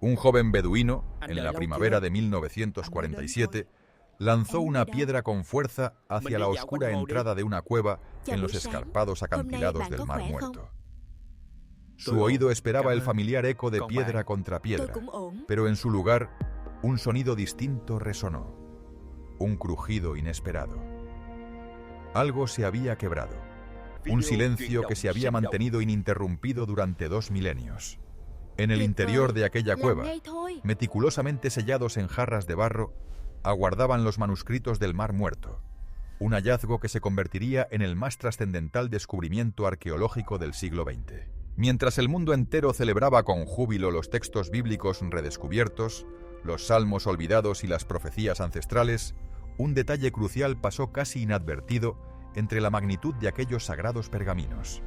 Un joven beduino, en la primavera de 1947, lanzó una piedra con fuerza hacia la oscura entrada de una cueva en los escarpados acantilados del Mar Muerto. Su oído esperaba el familiar eco de piedra contra piedra, pero en su lugar, un sonido distinto resonó, un crujido inesperado. Algo se había quebrado, un silencio que se había mantenido ininterrumpido durante 2 milenios. En el interior de aquella cueva, meticulosamente sellados en jarras de barro, aguardaban los manuscritos del Mar Muerto, un hallazgo que se convertiría en el más trascendental descubrimiento arqueológico del siglo XX. Mientras el mundo entero celebraba con júbilo los textos bíblicos redescubiertos, los salmos olvidados y las profecías ancestrales, un detalle crucial pasó casi inadvertido entre la magnitud de aquellos sagrados pergaminos.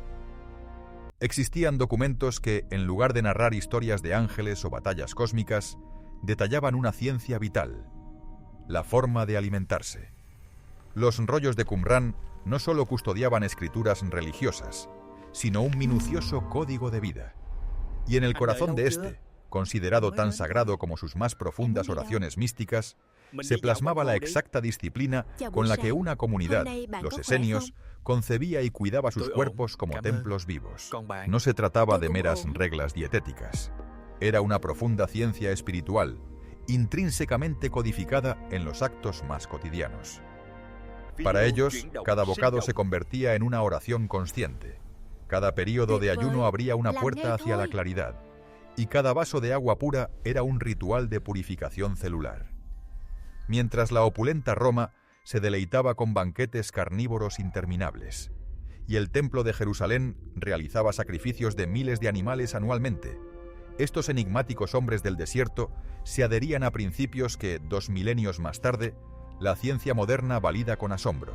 Existían documentos que, en lugar de narrar historias de ángeles o batallas cósmicas, detallaban una ciencia vital: la forma de alimentarse. Los rollos de Qumrán no solo custodiaban escrituras religiosas, sino un minucioso código de vida. Y en el corazón de este, considerado tan sagrado como sus más profundas oraciones místicas, se plasmaba la exacta disciplina con la que una comunidad, los esenios, concebía y cuidaba sus cuerpos como templos vivos. No se trataba de meras reglas dietéticas. Era una profunda ciencia espiritual, intrínsecamente codificada en los actos más cotidianos. Para ellos, cada bocado se convertía en una oración consciente. Cada período de ayuno abría una puerta hacia la claridad, y cada vaso de agua pura era un ritual de purificación celular. Mientras la opulenta Roma se deleitaba con banquetes carnívoros interminables, y el Templo de Jerusalén realizaba sacrificios de miles de animales anualmente, estos enigmáticos hombres del desierto se adherían a principios que, 2 milenios más tarde, la ciencia moderna valida con asombro.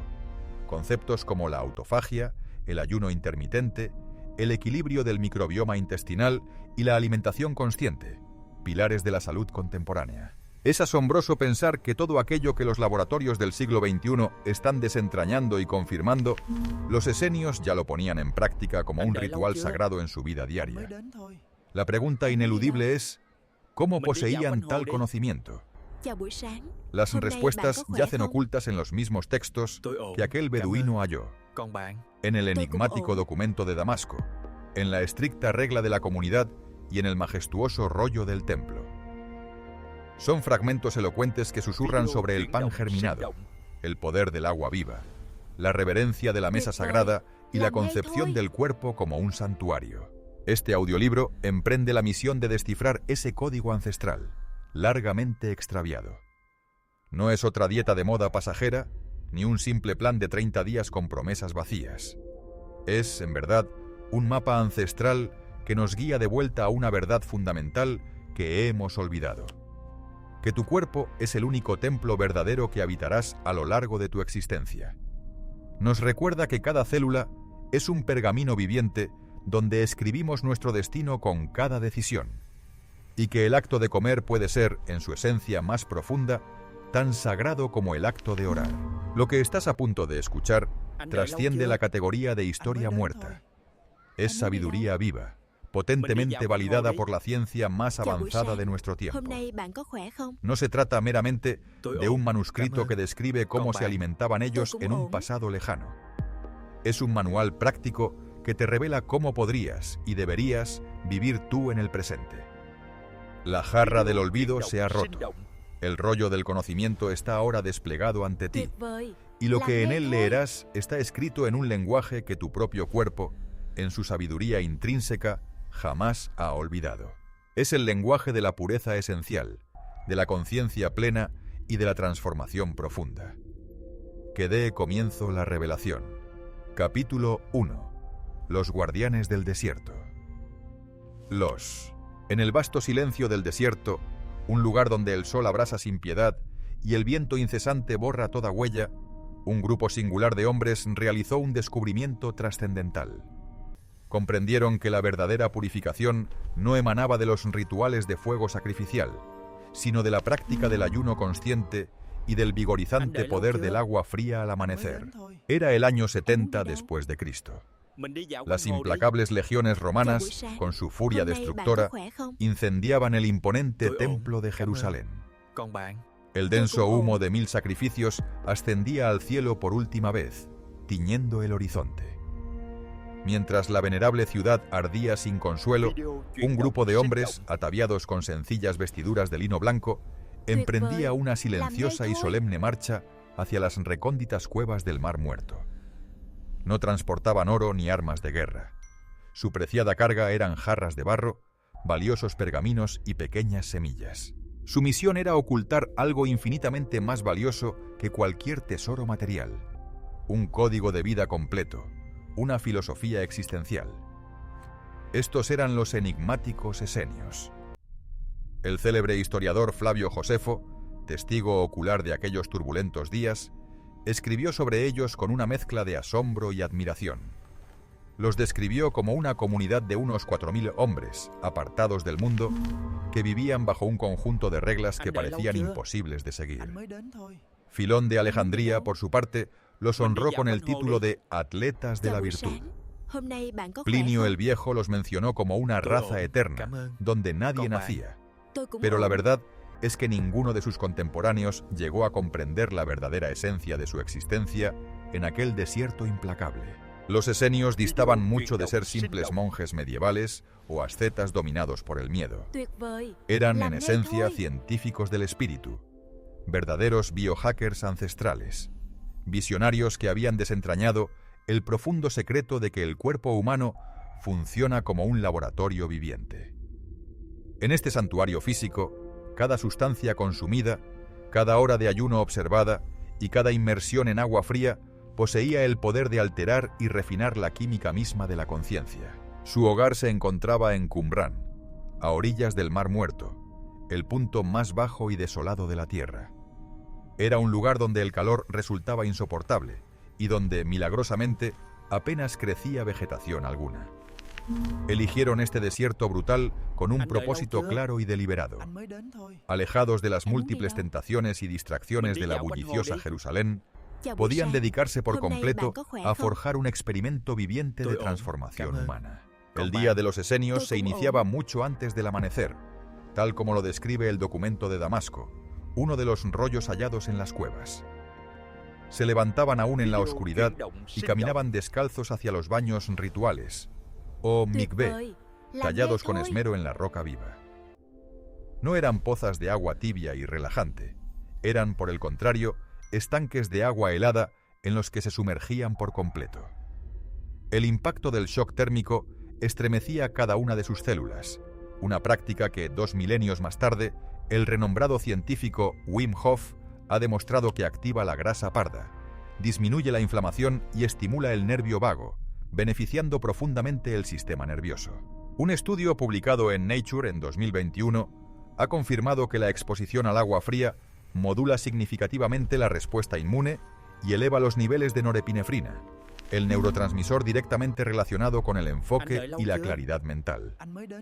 Conceptos como la autofagia, el ayuno intermitente, el equilibrio del microbioma intestinal y la alimentación consciente, pilares de la salud contemporánea. Es asombroso pensar que todo aquello que los laboratorios del siglo XXI están desentrañando y confirmando, los esenios ya lo ponían en práctica como un ritual sagrado en su vida diaria. La pregunta ineludible es, ¿cómo poseían tal conocimiento? Las respuestas yacen ocultas en los mismos textos que aquel beduino halló, en el enigmático documento de Damasco, en la estricta regla de la comunidad y en el majestuoso rollo del templo. Son fragmentos elocuentes que susurran sobre el pan germinado, el poder del agua viva, la reverencia de la mesa sagrada y la concepción del cuerpo como un santuario. Este audiolibro emprende la misión de descifrar ese código ancestral, largamente extraviado. No es otra dieta de moda pasajera, ni un simple plan de 30 días con promesas vacías. Es, en verdad, un mapa ancestral que nos guía de vuelta a una verdad fundamental que hemos olvidado: que tu cuerpo es el único templo verdadero que habitarás a lo largo de tu existencia. Nos recuerda que cada célula es un pergamino viviente donde escribimos nuestro destino con cada decisión, y que el acto de comer puede ser, en su esencia más profunda, tan sagrado como el acto de orar. Lo que estás a punto de escuchar trasciende la categoría de historia muerta. Es sabiduría viva, potentemente validada por la ciencia más avanzada de nuestro tiempo. No se trata meramente de un manuscrito que describe cómo se alimentaban ellos en un pasado lejano. Es un manual práctico que te revela cómo podrías y deberías vivir tú en el presente. La jarra del olvido se ha roto. El rollo del conocimiento está ahora desplegado ante ti, y lo que en él leerás está escrito en un lenguaje que tu propio cuerpo, en su sabiduría intrínseca, jamás ha olvidado. Es el lenguaje de la pureza esencial, de la conciencia plena y de la transformación profunda. Que dé comienzo la revelación. Capítulo 1. Los guardianes del desierto. En el vasto silencio del desierto, un lugar donde el sol abrasa sin piedad y el viento incesante borra toda huella, un grupo singular de hombres realizó un descubrimiento trascendental. Comprendieron que la verdadera purificación no emanaba de los rituales de fuego sacrificial, sino de la práctica del ayuno consciente y del vigorizante poder del agua fría al amanecer. Era el año 70 después de Cristo. Las implacables legiones romanas, con su furia destructora, incendiaban el imponente templo de Jerusalén. El denso humo de 1000 sacrificios ascendía al cielo por última vez, tiñendo el horizonte. Mientras la venerable ciudad ardía sin consuelo, un grupo de hombres, ataviados con sencillas vestiduras de lino blanco, emprendía una silenciosa y solemne marcha hacia las recónditas cuevas del Mar Muerto. No transportaban oro ni armas de guerra. Su preciada carga eran jarras de barro, valiosos pergaminos y pequeñas semillas. Su misión era ocultar algo infinitamente más valioso que cualquier tesoro material: un código de vida completo, una filosofía existencial. Estos eran los enigmáticos esenios. El célebre historiador Flavio Josefo, testigo ocular de aquellos turbulentos días, escribió sobre ellos con una mezcla de asombro y admiración. Los describió como una comunidad de unos 4000 hombres, apartados del mundo, que vivían bajo un conjunto de reglas que parecían imposibles de seguir. Filón de Alejandría, por su parte, los honró con el título de atletas de la virtud. Plinio el Viejo los mencionó como una raza eterna, donde nadie nacía. Pero la verdad es que ninguno de sus contemporáneos llegó a comprender la verdadera esencia de su existencia en aquel desierto implacable. Los esenios distaban mucho de ser simples monjes medievales o ascetas dominados por el miedo. Eran, en esencia, científicos del espíritu, verdaderos biohackers ancestrales, visionarios que habían desentrañado el profundo secreto de que el cuerpo humano funciona como un laboratorio viviente. En este santuario físico, cada sustancia consumida, cada hora de ayuno observada y cada inmersión en agua fría poseía el poder de alterar y refinar la química misma de la conciencia. Su hogar se encontraba en Qumran, a orillas del Mar Muerto, el punto más bajo y desolado de la tierra. Era un lugar donde el calor resultaba insoportable y donde, milagrosamente, apenas crecía vegetación alguna. Eligieron este desierto brutal con un propósito claro y deliberado. Alejados de las múltiples tentaciones y distracciones de la bulliciosa Jerusalén, podían dedicarse por completo a forjar un experimento viviente de transformación humana. El día de los esenios se iniciaba mucho antes del amanecer, tal como lo describe el documento de Damasco, uno de los rollos hallados en las cuevas. Se levantaban aún en la oscuridad y caminaban descalzos hacia los baños rituales, o mikvé, tallados con esmero en la roca viva. No eran pozas de agua tibia y relajante, eran, por el contrario, estanques de agua helada en los que se sumergían por completo. El impacto del shock térmico estremecía cada una de sus células, una práctica que 2 milenios más tarde el renombrado científico Wim Hof ha demostrado que activa la grasa parda, disminuye la inflamación y estimula el nervio vago, beneficiando profundamente el sistema nervioso. Un estudio publicado en Nature en 2021 ha confirmado que la exposición al agua fría modula significativamente la respuesta inmune y eleva los niveles de norepinefrina, el neurotransmisor directamente relacionado con el enfoque y la claridad mental.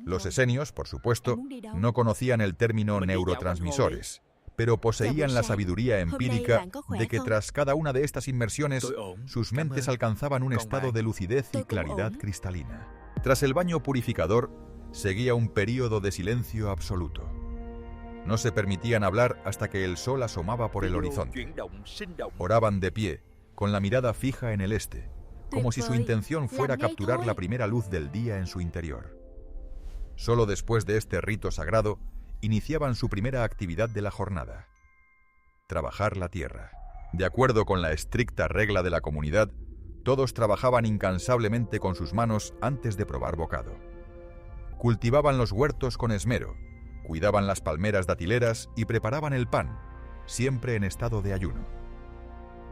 Los esenios, por supuesto, no conocían el término neurotransmisores, pero poseían la sabiduría empírica de que tras cada una de estas inmersiones, sus mentes alcanzaban un estado de lucidez y claridad cristalina. Tras el baño purificador, seguía un período de silencio absoluto. No se permitían hablar hasta que el sol asomaba por el horizonte. Oraban de pie, con la mirada fija en el este, como si su intención fuera capturar la primera luz del día en su interior. Solo después de este rito sagrado, iniciaban su primera actividad de la jornada: trabajar la tierra. De acuerdo con la estricta regla de la comunidad, todos trabajaban incansablemente con sus manos antes de probar bocado. Cultivaban los huertos con esmero, cuidaban las palmeras datileras y preparaban el pan, siempre en estado de ayuno.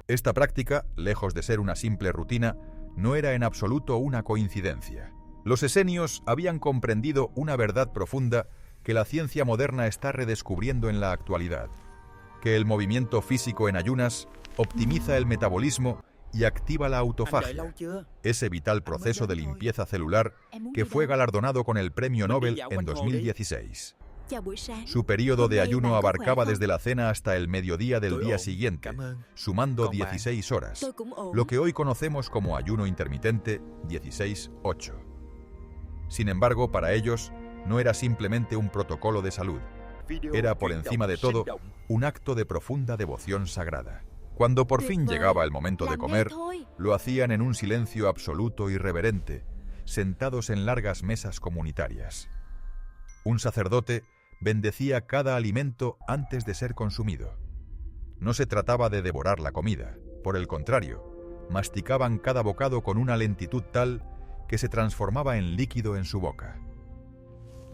Esta práctica, lejos de ser una simple rutina, no era en absoluto una coincidencia. Los esenios habían comprendido una verdad profunda que la ciencia moderna está redescubriendo en la actualidad: que el movimiento físico en ayunas optimiza el metabolismo y activa la autofagia, ese vital proceso de limpieza celular que fue galardonado con el Premio Nobel en 2016. Su periodo de ayuno abarcaba desde la cena hasta el mediodía del día siguiente, sumando 16 horas, lo que hoy conocemos como ayuno intermitente 16-8. Sin embargo, para ellos, no era simplemente un protocolo de salud. Era, por encima de todo, un acto de profunda devoción sagrada. Cuando por fin llegaba el momento de comer, lo hacían en un silencio absoluto y reverente, sentados en largas mesas comunitarias. Un sacerdote bendecía cada alimento antes de ser consumido. No se trataba de devorar la comida, por el contrario, masticaban cada bocado con una lentitud tal que se transformaba en líquido en su boca.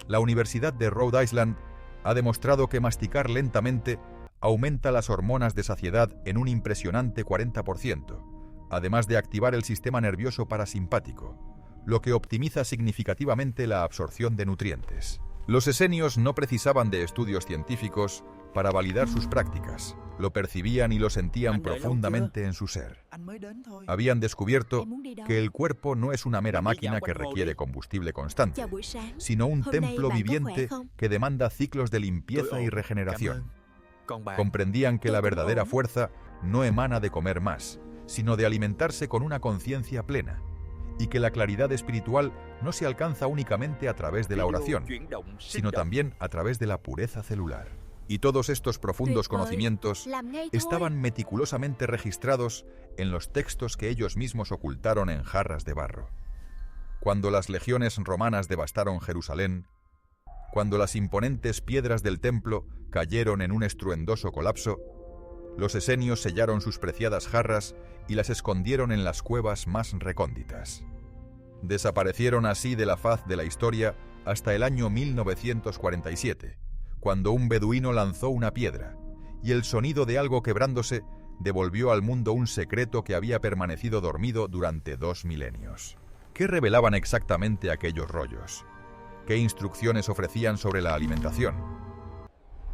La Universidad de Rhode Island ha demostrado que masticar lentamente aumenta las hormonas de saciedad en un impresionante 40%, además de activar el sistema nervioso parasimpático, lo que optimiza significativamente la absorción de nutrientes. Los esenios no precisaban de estudios científicos para validar sus prácticas, lo percibían y lo sentían profundamente en su ser. Habían descubierto que el cuerpo no es una mera máquina que requiere combustible constante, sino un templo viviente que demanda ciclos de limpieza y regeneración. Comprendían que la verdadera fuerza no emana de comer más, sino de alimentarse con una conciencia plena, y que la claridad espiritual no se alcanza únicamente a través de la oración, sino también a través de la pureza celular. Y todos estos profundos conocimientos estaban meticulosamente registrados en los textos que ellos mismos ocultaron en jarras de barro. Cuando las legiones romanas devastaron Jerusalén, cuando las imponentes piedras del templo cayeron en un estruendoso colapso, los esenios sellaron sus preciadas jarras y las escondieron en las cuevas más recónditas. Desaparecieron así de la faz de la historia hasta el año 1947, cuando un beduino lanzó una piedra, y el sonido de algo quebrándose devolvió al mundo un secreto que había permanecido dormido durante 2 milenios. ¿Qué revelaban exactamente aquellos rollos? ¿Qué instrucciones ofrecían sobre la alimentación?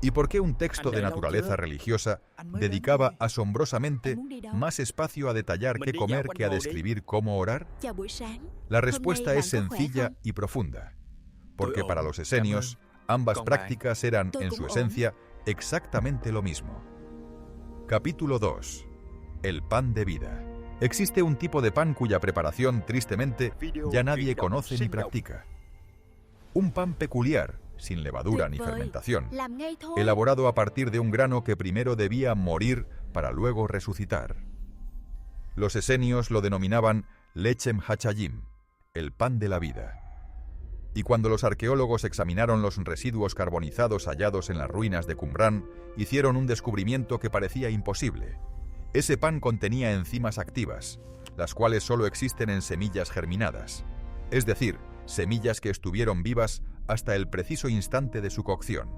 ¿Y por qué un texto de naturaleza religiosa dedicaba asombrosamente más espacio a detallar qué comer que a describir cómo orar? La respuesta es sencilla y profunda, porque para los esenios, ambas prácticas eran, en su esencia, exactamente lo mismo. Capítulo 2. El pan de vida. Existe un tipo de pan cuya preparación, tristemente, ya nadie conoce ni practica. Un pan peculiar, sin levadura ni fermentación, elaborado a partir de un grano que primero debía morir para luego resucitar. Los esenios lo denominaban lechem hachayim, el pan de la vida. Y cuando los arqueólogos examinaron los residuos carbonizados hallados en las ruinas de Qumrán, hicieron un descubrimiento que parecía imposible. Ese pan contenía enzimas activas, las cuales solo existen en semillas germinadas, es decir, semillas que estuvieron vivas hasta el preciso instante de su cocción.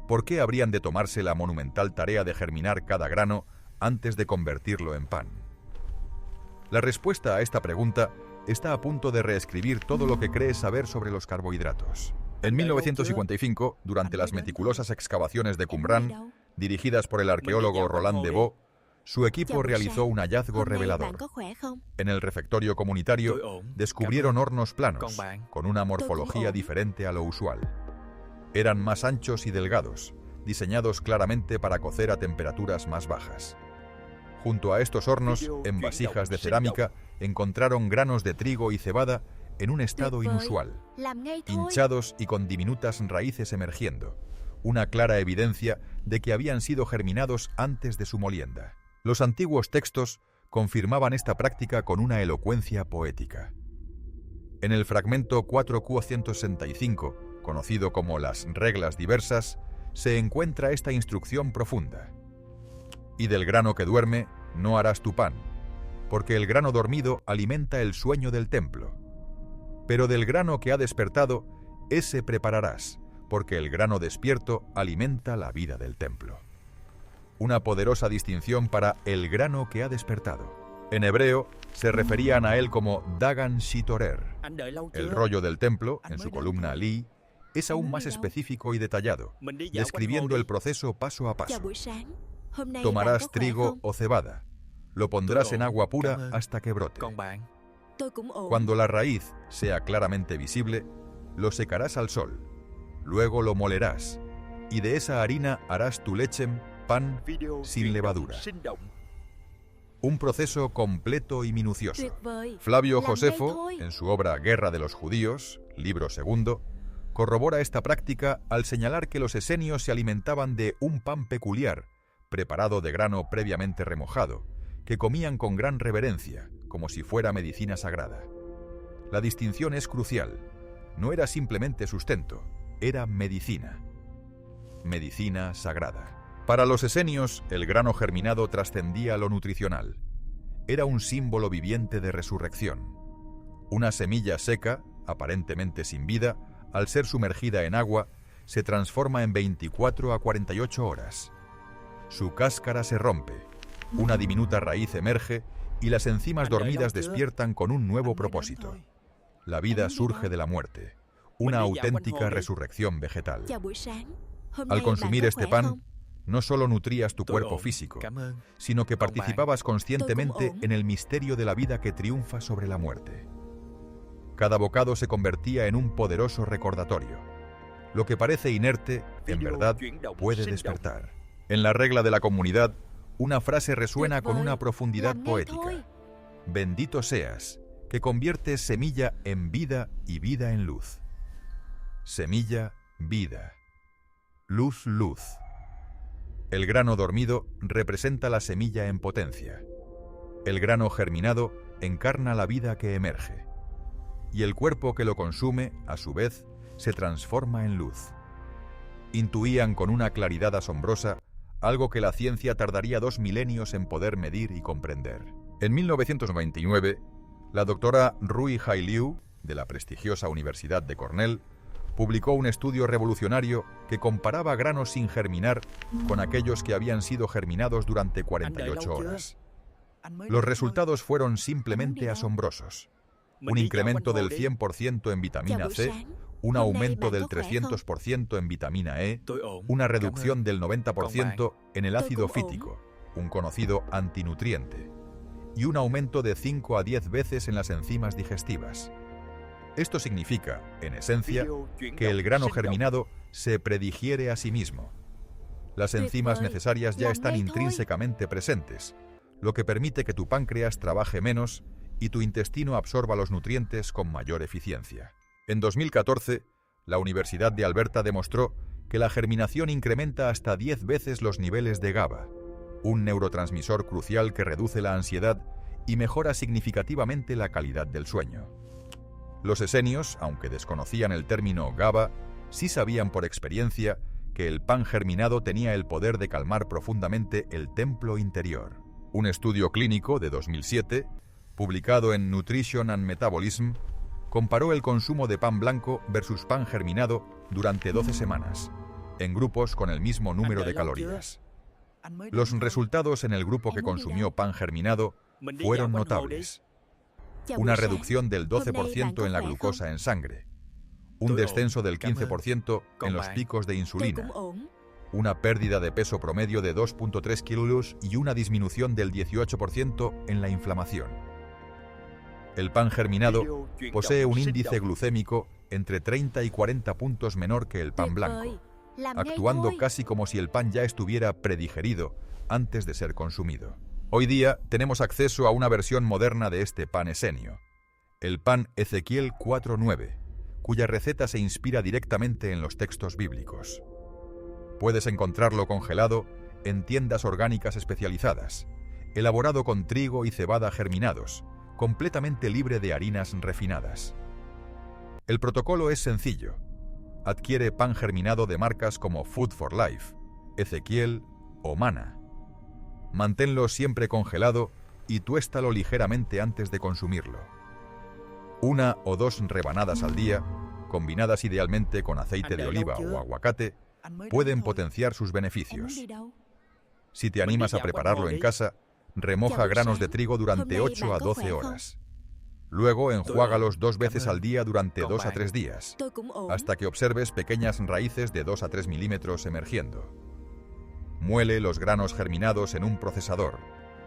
¿Por qué habrían de tomarse la monumental tarea de germinar cada grano antes de convertirlo en pan? La respuesta a esta pregunta está a punto de reescribir todo lo que crees saber sobre los carbohidratos. En 1955, durante las meticulosas excavaciones de Qumrán, dirigidas por el arqueólogo Roland Devaux, su equipo realizó un hallazgo revelador. En el refectorio comunitario descubrieron hornos planos, con una morfología diferente a lo usual. Eran más anchos y delgados, diseñados claramente para cocer a temperaturas más bajas. Junto a estos hornos, en vasijas de cerámica, encontraron granos de trigo y cebada en un estado inusual, hinchados y con diminutas raíces emergiendo, una clara evidencia de que habían sido germinados antes de su molienda. Los antiguos textos confirmaban esta práctica con una elocuencia poética. En el fragmento 4Q165, conocido como las reglas diversas, se encuentra esta instrucción profunda. Y del grano que duerme no harás tu pan, porque el grano dormido alimenta el sueño del templo. Pero del grano que ha despertado, ese prepararás, porque el grano despierto alimenta la vida del templo. Una poderosa distinción para el grano que ha despertado. En hebreo, se referían a él como Dagan Shitorer. El rollo del templo, en su columna Li, es aún más específico y detallado, describiendo el proceso paso a paso. Tomarás trigo o cebada, lo pondrás en agua pura hasta que brote. Cuando la raíz sea claramente visible, lo secarás al sol, Luego lo molerás, y de esa harina harás tu lechem, pan sin levadura. Un proceso completo y minucioso. Flavio Josefo, en su obra Guerra de los Judíos, libro segundo, corrobora esta práctica al señalar que los esenios se alimentaban de un pan peculiar, preparado de grano previamente remojado, que comían con gran reverencia, como si fuera medicina sagrada. La distinción es crucial. No era simplemente sustento, era medicina. Medicina sagrada. Para los esenios, el grano germinado trascendía lo nutricional. Era un símbolo viviente de resurrección. Una semilla seca, aparentemente sin vida, al ser sumergida en agua, se transforma en 24 a 48 horas. Su cáscara se rompe, una diminuta raíz emerge y las enzimas dormidas despiertan con un nuevo propósito. La vida surge de la muerte, una auténtica resurrección vegetal. Al consumir este pan, no solo nutrías tu cuerpo físico, sino que participabas conscientemente en el misterio de la vida que triunfa sobre la muerte. Cada bocado se convertía en un poderoso recordatorio. Lo que parece inerte, en verdad, puede despertar. En la regla de la comunidad, una frase resuena con una profundidad poética. Bendito seas, que conviertes semilla en vida y vida en luz. Semilla, vida. Luz, luz. El grano dormido representa la semilla en potencia. El grano germinado encarna la vida que emerge. Y el cuerpo que lo consume, a su vez, se transforma en luz. Intuían con una claridad asombrosa algo que la ciencia tardaría 2 milenios en poder medir y comprender. En 1929, la doctora Rui Hai Liu, de la prestigiosa Universidad de Cornell, publicó un estudio revolucionario que comparaba granos sin germinar con aquellos que habían sido germinados durante 48 horas. Los resultados fueron simplemente asombrosos. Un incremento del 100% en vitamina C, un aumento del 300% en vitamina E, una reducción del 90% en el ácido fítico, un conocido antinutriente, y un aumento de 5 a 10 veces en las enzimas digestivas. Esto significa, en esencia, que el grano germinado se predigiere a sí mismo. Las enzimas necesarias ya están intrínsecamente presentes, lo que permite que tu páncreas trabaje menos y tu intestino absorba los nutrientes con mayor eficiencia. En 2014, la Universidad de Alberta demostró que la germinación incrementa hasta 10 veces los niveles de GABA, un neurotransmisor crucial que reduce la ansiedad y mejora significativamente la calidad del sueño. Los esenios, aunque desconocían el término GABA, sí sabían por experiencia que el pan germinado tenía el poder de calmar profundamente el templo interior. Un estudio clínico de 2007, publicado en Nutrition and Metabolism, comparó el consumo de pan blanco versus pan germinado durante 12 semanas, en grupos con el mismo número de calorías. Los resultados en el grupo que consumió pan germinado fueron notables. Una reducción del 12% en la glucosa en sangre, un descenso del 15% en los picos de insulina, una pérdida de peso promedio de 2.3 kilos y una disminución del 18% en la inflamación. El pan germinado posee un índice glucémico entre 30 y 40 puntos menor que el pan blanco, actuando casi como si el pan ya estuviera predigerido antes de ser consumido. Hoy día tenemos acceso a una versión moderna de este pan esenio, el pan Ezequiel 4:9, cuya receta se inspira directamente en los textos bíblicos. Puedes encontrarlo congelado en tiendas orgánicas especializadas, elaborado con trigo y cebada germinados, completamente libre de harinas refinadas. El protocolo es sencillo. Adquiere pan germinado de marcas como Food for Life, Ezequiel o Mana. Manténlo siempre congelado y tuéstalo ligeramente antes de consumirlo. 1 o 2 rebanadas al día, combinadas idealmente con aceite de oliva o aguacate, pueden potenciar sus beneficios. Si te animas a prepararlo en casa, remoja granos de trigo durante 8 a 12 horas. Luego enjuágalos 2 veces al día durante 2 a 3 días, hasta que observes pequeñas raíces de 2 a 3 milímetros emergiendo. Muele los granos germinados en un procesador,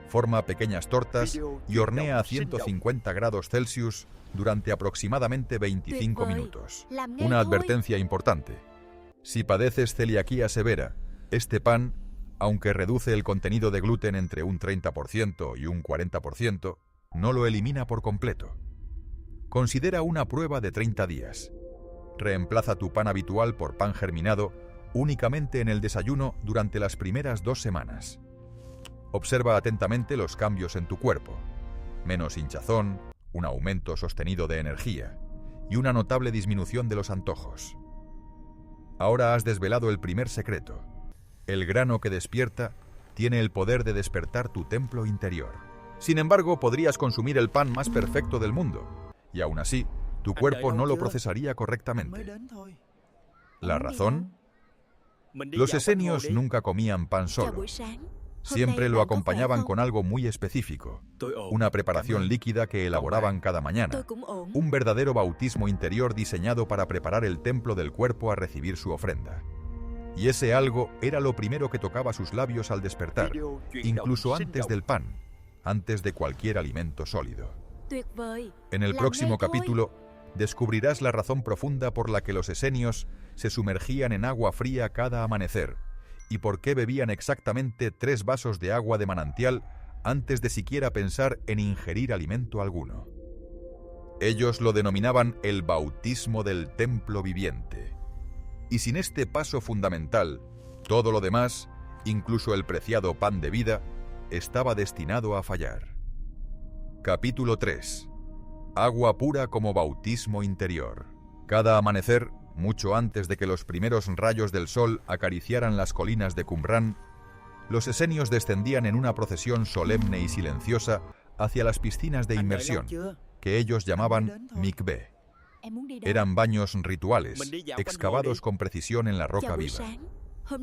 forma pequeñas tortas y hornea a 150 grados Celsius durante aproximadamente 25 minutos. Una advertencia importante: Si padeces celiaquía severa, este pan, aunque reduce el contenido de gluten entre un 30% y un 40%, no lo elimina por completo. Considera una prueba de 30 días. Reemplaza tu pan habitual por pan germinado únicamente en el desayuno durante las primeras 2 semanas. Observa atentamente los cambios en tu cuerpo. Menos hinchazón, un aumento sostenido de energía y una notable disminución de los antojos. Ahora has desvelado el primer secreto. El grano que despierta tiene el poder de despertar tu templo interior. Sin embargo, podrías consumir el pan más perfecto del mundo, y aún así, tu cuerpo no lo procesaría correctamente. ¿La razón? Los esenios nunca comían pan solo. Siempre lo acompañaban con algo muy específico, una preparación líquida que elaboraban cada mañana, un verdadero bautismo interior diseñado para preparar el templo del cuerpo a recibir su ofrenda. Y ese algo era lo primero que tocaba sus labios al despertar, incluso antes del pan, antes de cualquier alimento sólido. En el próximo capítulo, descubrirás la razón profunda por la que los esenios se sumergían en agua fría cada amanecer, y por qué bebían exactamente 3 vasos de agua de manantial antes de siquiera pensar en ingerir alimento alguno. Ellos lo denominaban el bautismo del templo viviente. Y sin este paso fundamental, todo lo demás, incluso el preciado pan de vida, estaba destinado a fallar. Capítulo 3. Agua pura como bautismo interior. Cada amanecer, mucho antes de que los primeros rayos del sol acariciaran las colinas de Qumran, los esenios descendían en una procesión solemne y silenciosa hacia las piscinas de inmersión, que ellos llamaban mikveh. Eran baños rituales, excavados con precisión en la roca viva.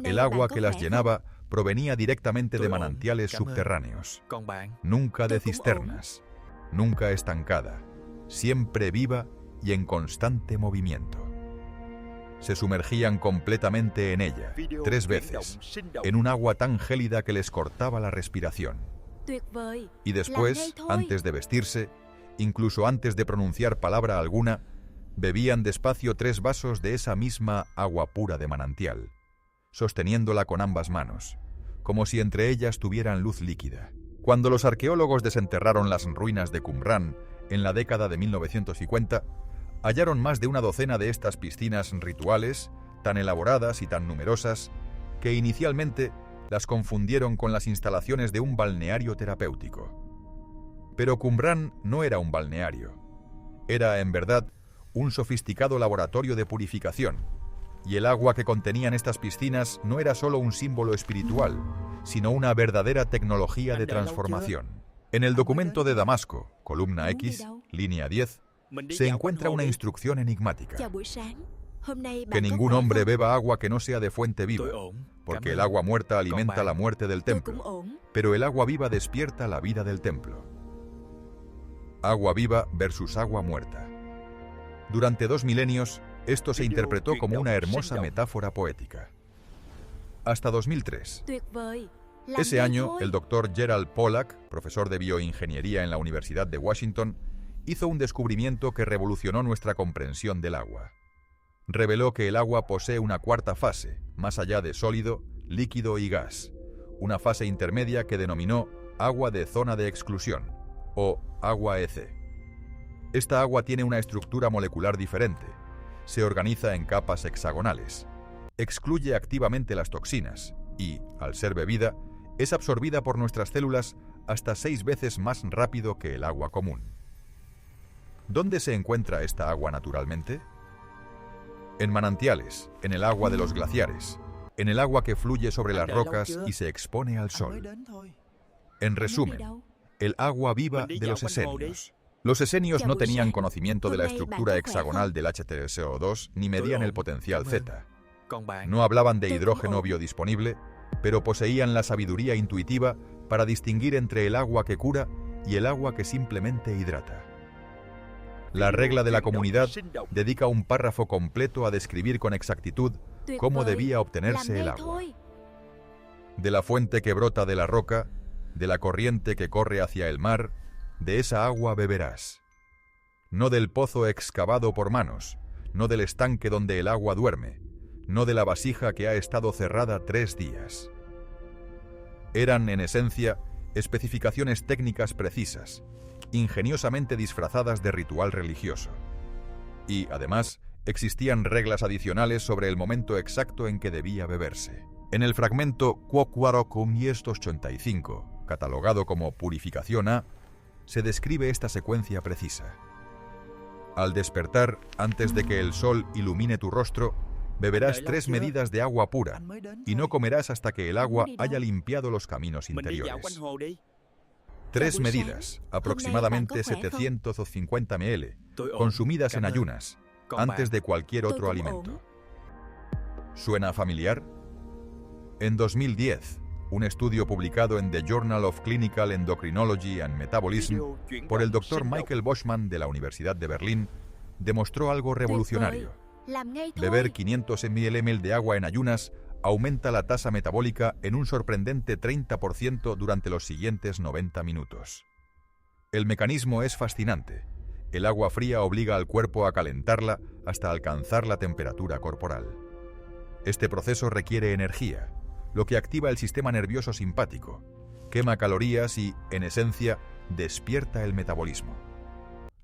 El agua que las llenaba provenía directamente de manantiales subterráneos, nunca de cisternas, nunca estancada, siempre viva y en constante movimiento. Se sumergían completamente en ella, 3 veces, en un agua tan gélida que les cortaba la respiración. Y después, antes de vestirse, incluso antes de pronunciar palabra alguna, bebían despacio 3 vasos de esa misma agua pura de manantial, sosteniéndola con ambas manos, como si entre ellas tuvieran luz líquida. Cuando los arqueólogos desenterraron las ruinas de Qumran en la década de 1950, hallaron más de una docena de estas piscinas rituales, tan elaboradas y tan numerosas, que inicialmente las confundieron con las instalaciones de un balneario terapéutico. Pero Qumran no era un balneario. Era, en verdad, un sofisticado laboratorio de purificación, y el agua que contenían estas piscinas no era solo un símbolo espiritual, sino una verdadera tecnología de transformación. En el documento de Damasco, columna X, línea 10, se encuentra una instrucción enigmática: que ningún hombre beba agua que no sea de fuente viva, porque el agua muerta alimenta la muerte del templo, pero el agua viva despierta la vida del templo. Agua viva versus agua muerta. Durante 2 milenios, esto se interpretó como una hermosa metáfora poética. Hasta 2003. Ese año, el doctor Gerald Pollack, profesor de bioingeniería en la Universidad de Washington, hizo un descubrimiento que revolucionó nuestra comprensión del agua. Reveló que el agua posee una 4ª fase, más allá de sólido, líquido y gas, una fase intermedia que denominó agua de zona de exclusión, o agua EC. Esta agua tiene una estructura molecular diferente, se organiza en capas hexagonales, excluye activamente las toxinas y, al ser bebida, es absorbida por nuestras células hasta 6 veces más rápido que el agua común. ¿Dónde se encuentra esta agua naturalmente? En manantiales, en el agua de los glaciares, en el agua que fluye sobre las rocas y se expone al sol. En resumen, el agua viva de los esenios. Los esenios no tenían conocimiento de la estructura hexagonal del H3SO2 ni medían el potencial Z. No hablaban de hidrógeno biodisponible, pero poseían la sabiduría intuitiva para distinguir entre el agua que cura y el agua que simplemente hidrata. La regla de la comunidad dedica un párrafo completo a describir con exactitud cómo debía obtenerse el agua. De la fuente que brota de la roca, de la corriente que corre hacia el mar, de esa agua beberás. No del pozo excavado por manos, no del estanque donde el agua duerme, no de la vasija que ha estado cerrada 3 días. Eran, en esencia, especificaciones técnicas precisas, ingeniosamente disfrazadas de ritual religioso. Y, además, existían reglas adicionales sobre el momento exacto en que debía beberse. En el fragmento Quoquaro 585, catalogado como Purificación A, se describe esta secuencia precisa. Al despertar, antes de que el sol ilumine tu rostro, beberás 3 medidas de agua pura y no comerás hasta que el agua haya limpiado los caminos interiores. 3 medidas, aproximadamente 750 ml, consumidas en ayunas, antes de cualquier otro alimento. ¿Suena familiar? En 2010, un estudio publicado en The Journal of Clinical Endocrinology and Metabolism por el Dr. Michael Boschman de la Universidad de Berlín demostró algo revolucionario. Beber 500 ml de agua en ayunas aumenta la tasa metabólica en un sorprendente 30% durante los siguientes 90 minutos. El mecanismo es fascinante. El agua fría obliga al cuerpo a calentarla hasta alcanzar la temperatura corporal. Este proceso requiere energía, lo que activa el sistema nervioso simpático, quema calorías y, en esencia, despierta el metabolismo.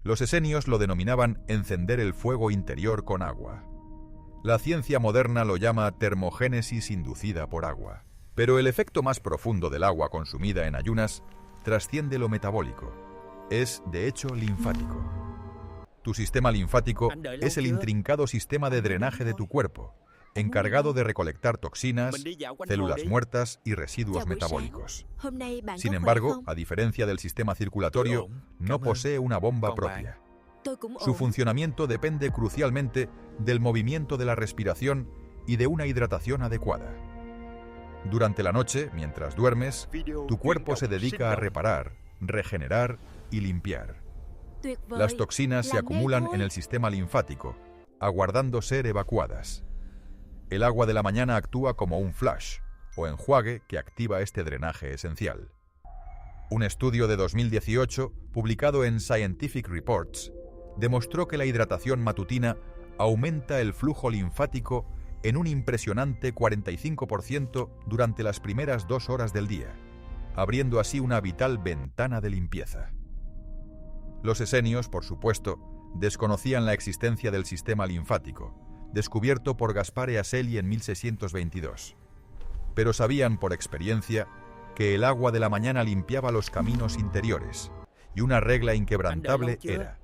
Los esenios lo denominaban encender el fuego interior con agua. La ciencia moderna lo llama termogénesis inducida por agua. Pero el efecto más profundo del agua consumida en ayunas trasciende lo metabólico. Es, de hecho, linfático. Tu sistema linfático es el intrincado sistema de drenaje de tu cuerpo, encargado de recolectar toxinas, células muertas y residuos metabólicos. Sin embargo, a diferencia del sistema circulatorio, no posee una bomba propia. Su funcionamiento depende crucialmente del movimiento de la respiración y de una hidratación adecuada. Durante la noche, mientras duermes, tu cuerpo se dedica a reparar, regenerar y limpiar. Las toxinas se acumulan en el sistema linfático, aguardando ser evacuadas. El agua de la mañana actúa como un flush, o enjuague que activa este drenaje esencial. Un estudio de 2018, publicado en Scientific Reports, demostró que la hidratación matutina aumenta el flujo linfático en un impresionante 45% durante las primeras 2 horas del día, abriendo así una vital ventana de limpieza. Los esenios, por supuesto, desconocían la existencia del sistema linfático, descubierto por Gaspare Aselli en 1622. Pero sabían por experiencia que el agua de la mañana limpiaba los caminos interiores, y una regla inquebrantable era: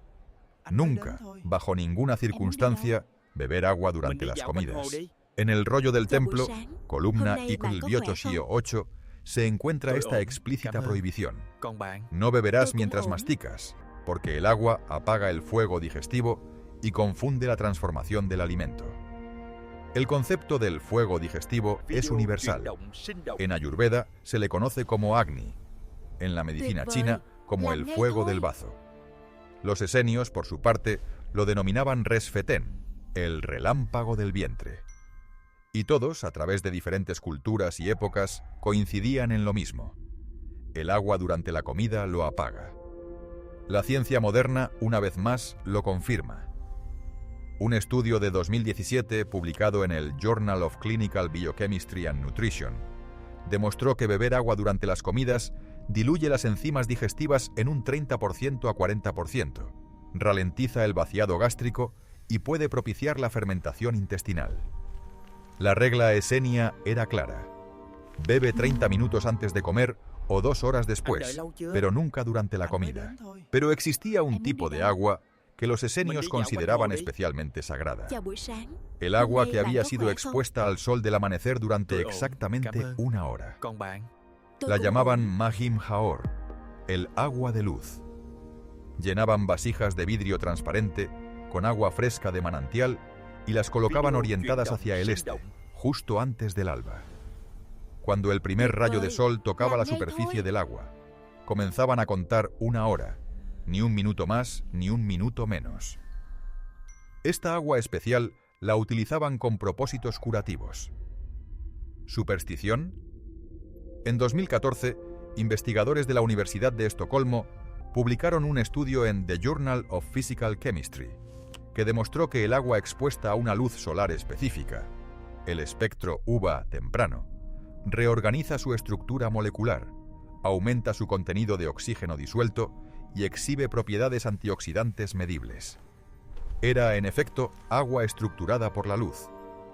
nunca, bajo ninguna circunstancia, beber agua durante las comidas. En el rollo del templo, columna Ikl Byochoshio 8, se encuentra esta explícita prohibición. No beberás mientras masticas, porque el agua apaga el fuego digestivo y confunde la transformación del alimento. El concepto del fuego digestivo es universal. En Ayurveda se le conoce como Agni, en la medicina china como el fuego del bazo. Los esenios, por su parte, lo denominaban Resfeten, el relámpago del vientre. Y todos, a través de diferentes culturas y épocas, coincidían en lo mismo. El agua durante la comida lo apaga. La ciencia moderna, una vez más, lo confirma. Un estudio de 2017, publicado en el Journal of Clinical Biochemistry and Nutrition, demostró que beber agua durante las comidas diluye las enzimas digestivas en un 30% a 40%, ralentiza el vaciado gástrico y puede propiciar la fermentación intestinal. La regla esenia era clara: bebe 30 minutos antes de comer o 2 horas después, pero nunca durante la comida. Pero existía un tipo de agua que los esenios consideraban especialmente sagrada. El agua que había sido expuesta al sol del amanecer durante exactamente 1 hora. La llamaban Mahim Haor, el agua de luz. Llenaban vasijas de vidrio transparente con agua fresca de manantial y las colocaban orientadas hacia el este, justo antes del alba. Cuando el primer rayo de sol tocaba la superficie del agua, comenzaban a contar 1 hora, ni 1 minuto más, ni 1 minuto menos. Esta agua especial la utilizaban con propósitos curativos. ¿Superstición? En 2014, investigadores de la Universidad de Estocolmo publicaron un estudio en The Journal of Physical Chemistry que demostró que el agua expuesta a una luz solar específica, el espectro uva temprano, reorganiza su estructura molecular, aumenta su contenido de oxígeno disuelto y exhibe propiedades antioxidantes medibles. Era, en efecto, agua estructurada por la luz.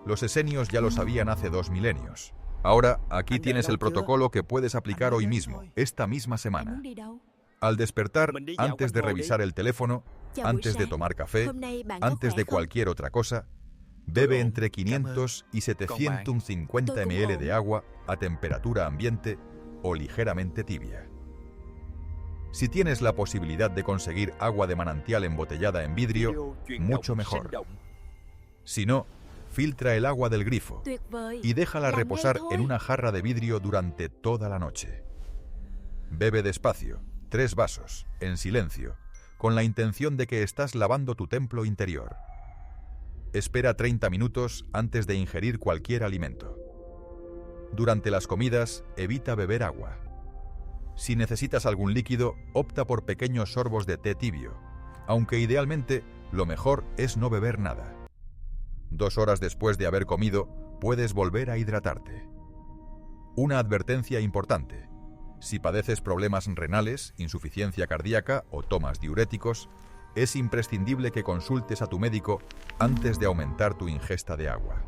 Los esenios ya lo sabían hace 2 milenios. Ahora, aquí tienes el protocolo que puedes aplicar hoy mismo, esta misma semana. Al despertar, antes de revisar el teléfono, antes de tomar café, antes de cualquier otra cosa, bebe entre 500 y 750 ml de agua a temperatura ambiente o ligeramente tibia. Si tienes la posibilidad de conseguir agua de manantial embotellada en vidrio, mucho mejor. Si no, filtra el agua del grifo y déjala reposar en una jarra de vidrio durante toda la noche. Bebe despacio, 3 vasos, en silencio, con la intención de que estás lavando tu templo interior. Espera 30 minutos antes de ingerir cualquier alimento. Durante las comidas, evita beber agua. Si necesitas algún líquido, opta por pequeños sorbos de té tibio, aunque idealmente lo mejor es no beber nada. 2 horas después de haber comido, puedes volver a hidratarte. Una advertencia importante: si padeces problemas renales, insuficiencia cardíaca o tomas diuréticos, es imprescindible que consultes a tu médico antes de aumentar tu ingesta de agua.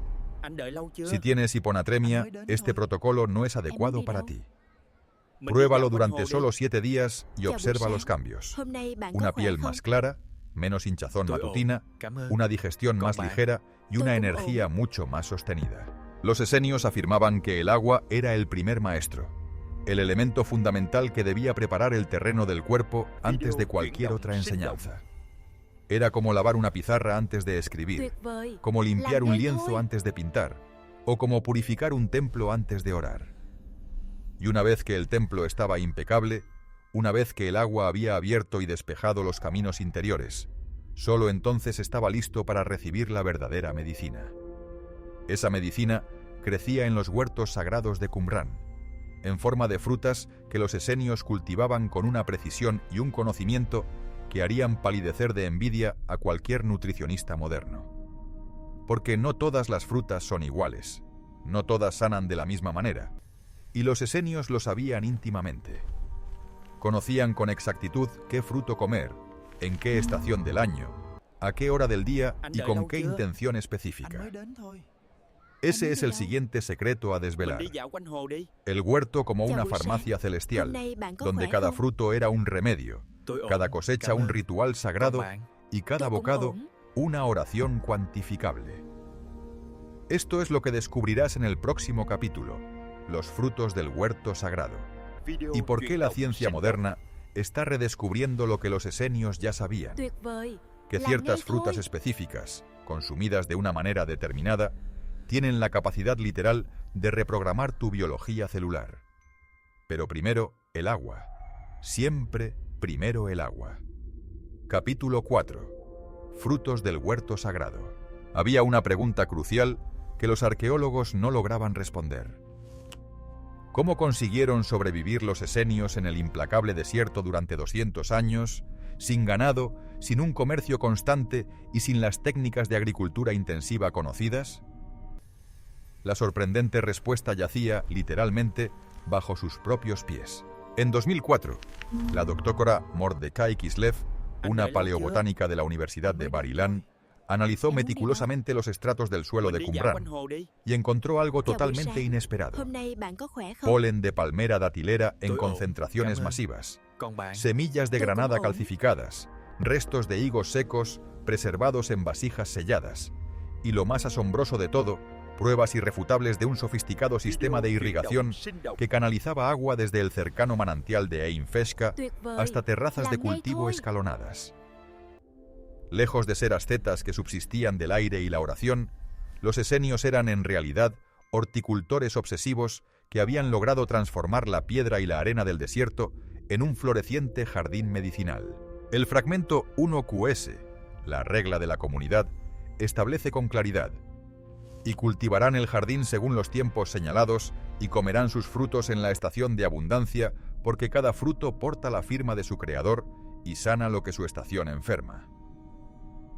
Si tienes hiponatremia, este protocolo no es adecuado para ti. Pruébalo durante solo 7 días y observa los cambios. Una piel más clara, menos hinchazón matutina, una digestión más ligera y una energía mucho más sostenida. Los esenios afirmaban que el agua era el primer maestro, el elemento fundamental que debía preparar el terreno del cuerpo antes de cualquier otra enseñanza. Era como lavar una pizarra antes de escribir, como limpiar un lienzo antes de pintar, o como purificar un templo antes de orar. Y una vez que el templo estaba impecable, una vez que el agua había abierto y despejado los caminos interiores, solo entonces estaba listo para recibir la verdadera medicina. Esa medicina crecía en los huertos sagrados de Qumran, en forma de frutas que los esenios cultivaban con una precisión y un conocimiento que harían palidecer de envidia a cualquier nutricionista moderno. Porque no todas las frutas son iguales, no todas sanan de la misma manera, y los esenios lo sabían íntimamente. Conocían con exactitud qué fruto comer, en qué estación del año, a qué hora del día y con qué intención específica. Ese es el siguiente secreto a desvelar. El huerto como una farmacia celestial, donde cada fruto era un remedio, cada cosecha un ritual sagrado y cada bocado una oración cuantificable. Esto es lo que descubrirás en el próximo capítulo: los frutos del huerto sagrado. Y por qué la ciencia moderna está redescubriendo lo que los esenios ya sabían: que ciertas frutas específicas, consumidas de una manera determinada, tienen la capacidad literal de reprogramar tu biología celular. Pero primero, el agua. Siempre primero el agua. Capítulo 4. Frutos del huerto sagrado. Había una pregunta crucial que los arqueólogos no lograban responder. ¿Cómo consiguieron sobrevivir los esenios en el implacable desierto durante 200 años, sin ganado, sin un comercio constante y sin las técnicas de agricultura intensiva conocidas? La sorprendente respuesta yacía, literalmente, bajo sus propios pies. En 2004, la doctora Mordecai Kislev, una paleobotánica de la Universidad de Bar-Ilan, analizó meticulosamente los estratos del suelo de Qumran y encontró algo totalmente inesperado: polen de palmera datilera en concentraciones masivas, semillas de granada calcificadas, restos de higos secos preservados en vasijas selladas y, lo más asombroso de todo, pruebas irrefutables de un sofisticado sistema de irrigación que canalizaba agua desde el cercano manantial de Ain Feshka hasta terrazas de cultivo escalonadas. Lejos de ser ascetas que subsistían del aire y la oración, los esenios eran en realidad horticultores obsesivos que habían logrado transformar la piedra y la arena del desierto en un floreciente jardín medicinal. El fragmento 1QS, la regla de la comunidad, establece con claridad: y cultivarán el jardín según los tiempos señalados y comerán sus frutos en la estación de abundancia, porque cada fruto porta la firma de su creador y sana lo que su estación enferma.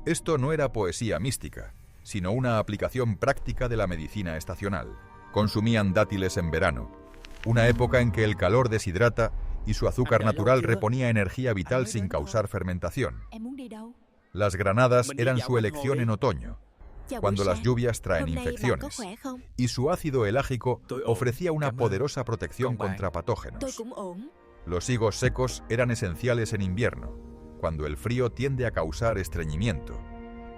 Esto no era poesía mística, sino una aplicación práctica de la medicina estacional. Consumían dátiles en verano, una época en que el calor deshidrata y su azúcar natural reponía energía vital sin causar fermentación. Las granadas eran su elección en otoño, cuando las lluvias traen infecciones, y su ácido elágico ofrecía una poderosa protección contra patógenos. Los higos secos eran esenciales en invierno, cuando el frío tiende a causar estreñimiento,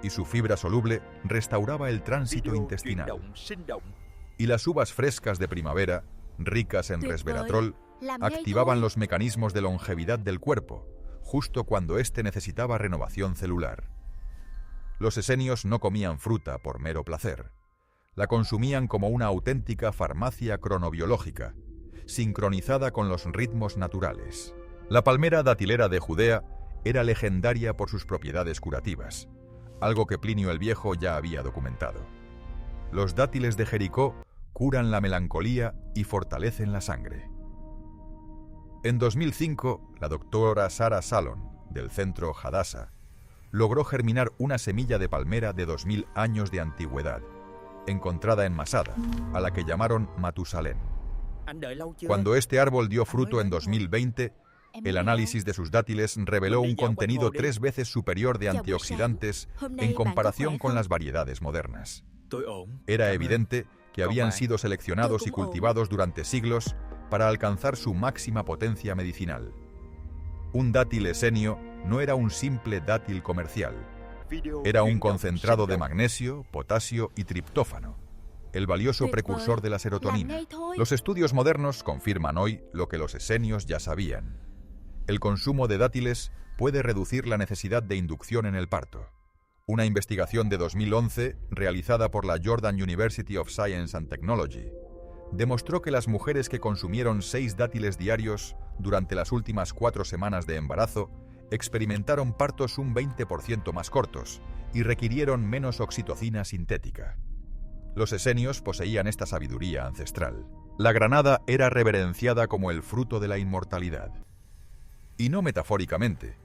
y su fibra soluble restauraba el tránsito intestinal. Y las uvas frescas de primavera, ricas en resveratrol, activaban los mecanismos de longevidad del cuerpo, justo cuando éste necesitaba renovación celular. Los esenios no comían fruta por mero placer. La consumían como una auténtica farmacia cronobiológica, sincronizada con los ritmos naturales. La palmera datilera de Judea era legendaria por sus propiedades curativas, algo que Plinio el Viejo ya había documentado. Los dátiles de Jericó curan la melancolía y fortalecen la sangre. En 2005, la doctora Sarah Salon, del centro Hadassah, logró germinar una semilla de palmera de 2000 años de antigüedad, encontrada en Masada, a la que llamaron Matusalén. Cuando este árbol dio fruto en 2020, el análisis de sus dátiles reveló un contenido 3 veces superior de antioxidantes en comparación con las variedades modernas. Era evidente que habían sido seleccionados y cultivados durante siglos para alcanzar su máxima potencia medicinal. Un dátil esenio no era un simple dátil comercial. Era un concentrado de magnesio, potasio y triptófano, el valioso precursor de la serotonina. Los estudios modernos confirman hoy lo que los esenios ya sabían. El consumo de dátiles puede reducir la necesidad de inducción en el parto. Una investigación de 2011, realizada por la Jordan University of Science and Technology, demostró que las mujeres que consumieron 6 dátiles diarios durante las últimas 4 semanas de embarazo experimentaron partos un 20% más cortos y requirieron menos oxitocina sintética. Los esenios poseían esta sabiduría ancestral. La granada era reverenciada como el fruto de la inmortalidad. Y no metafóricamente.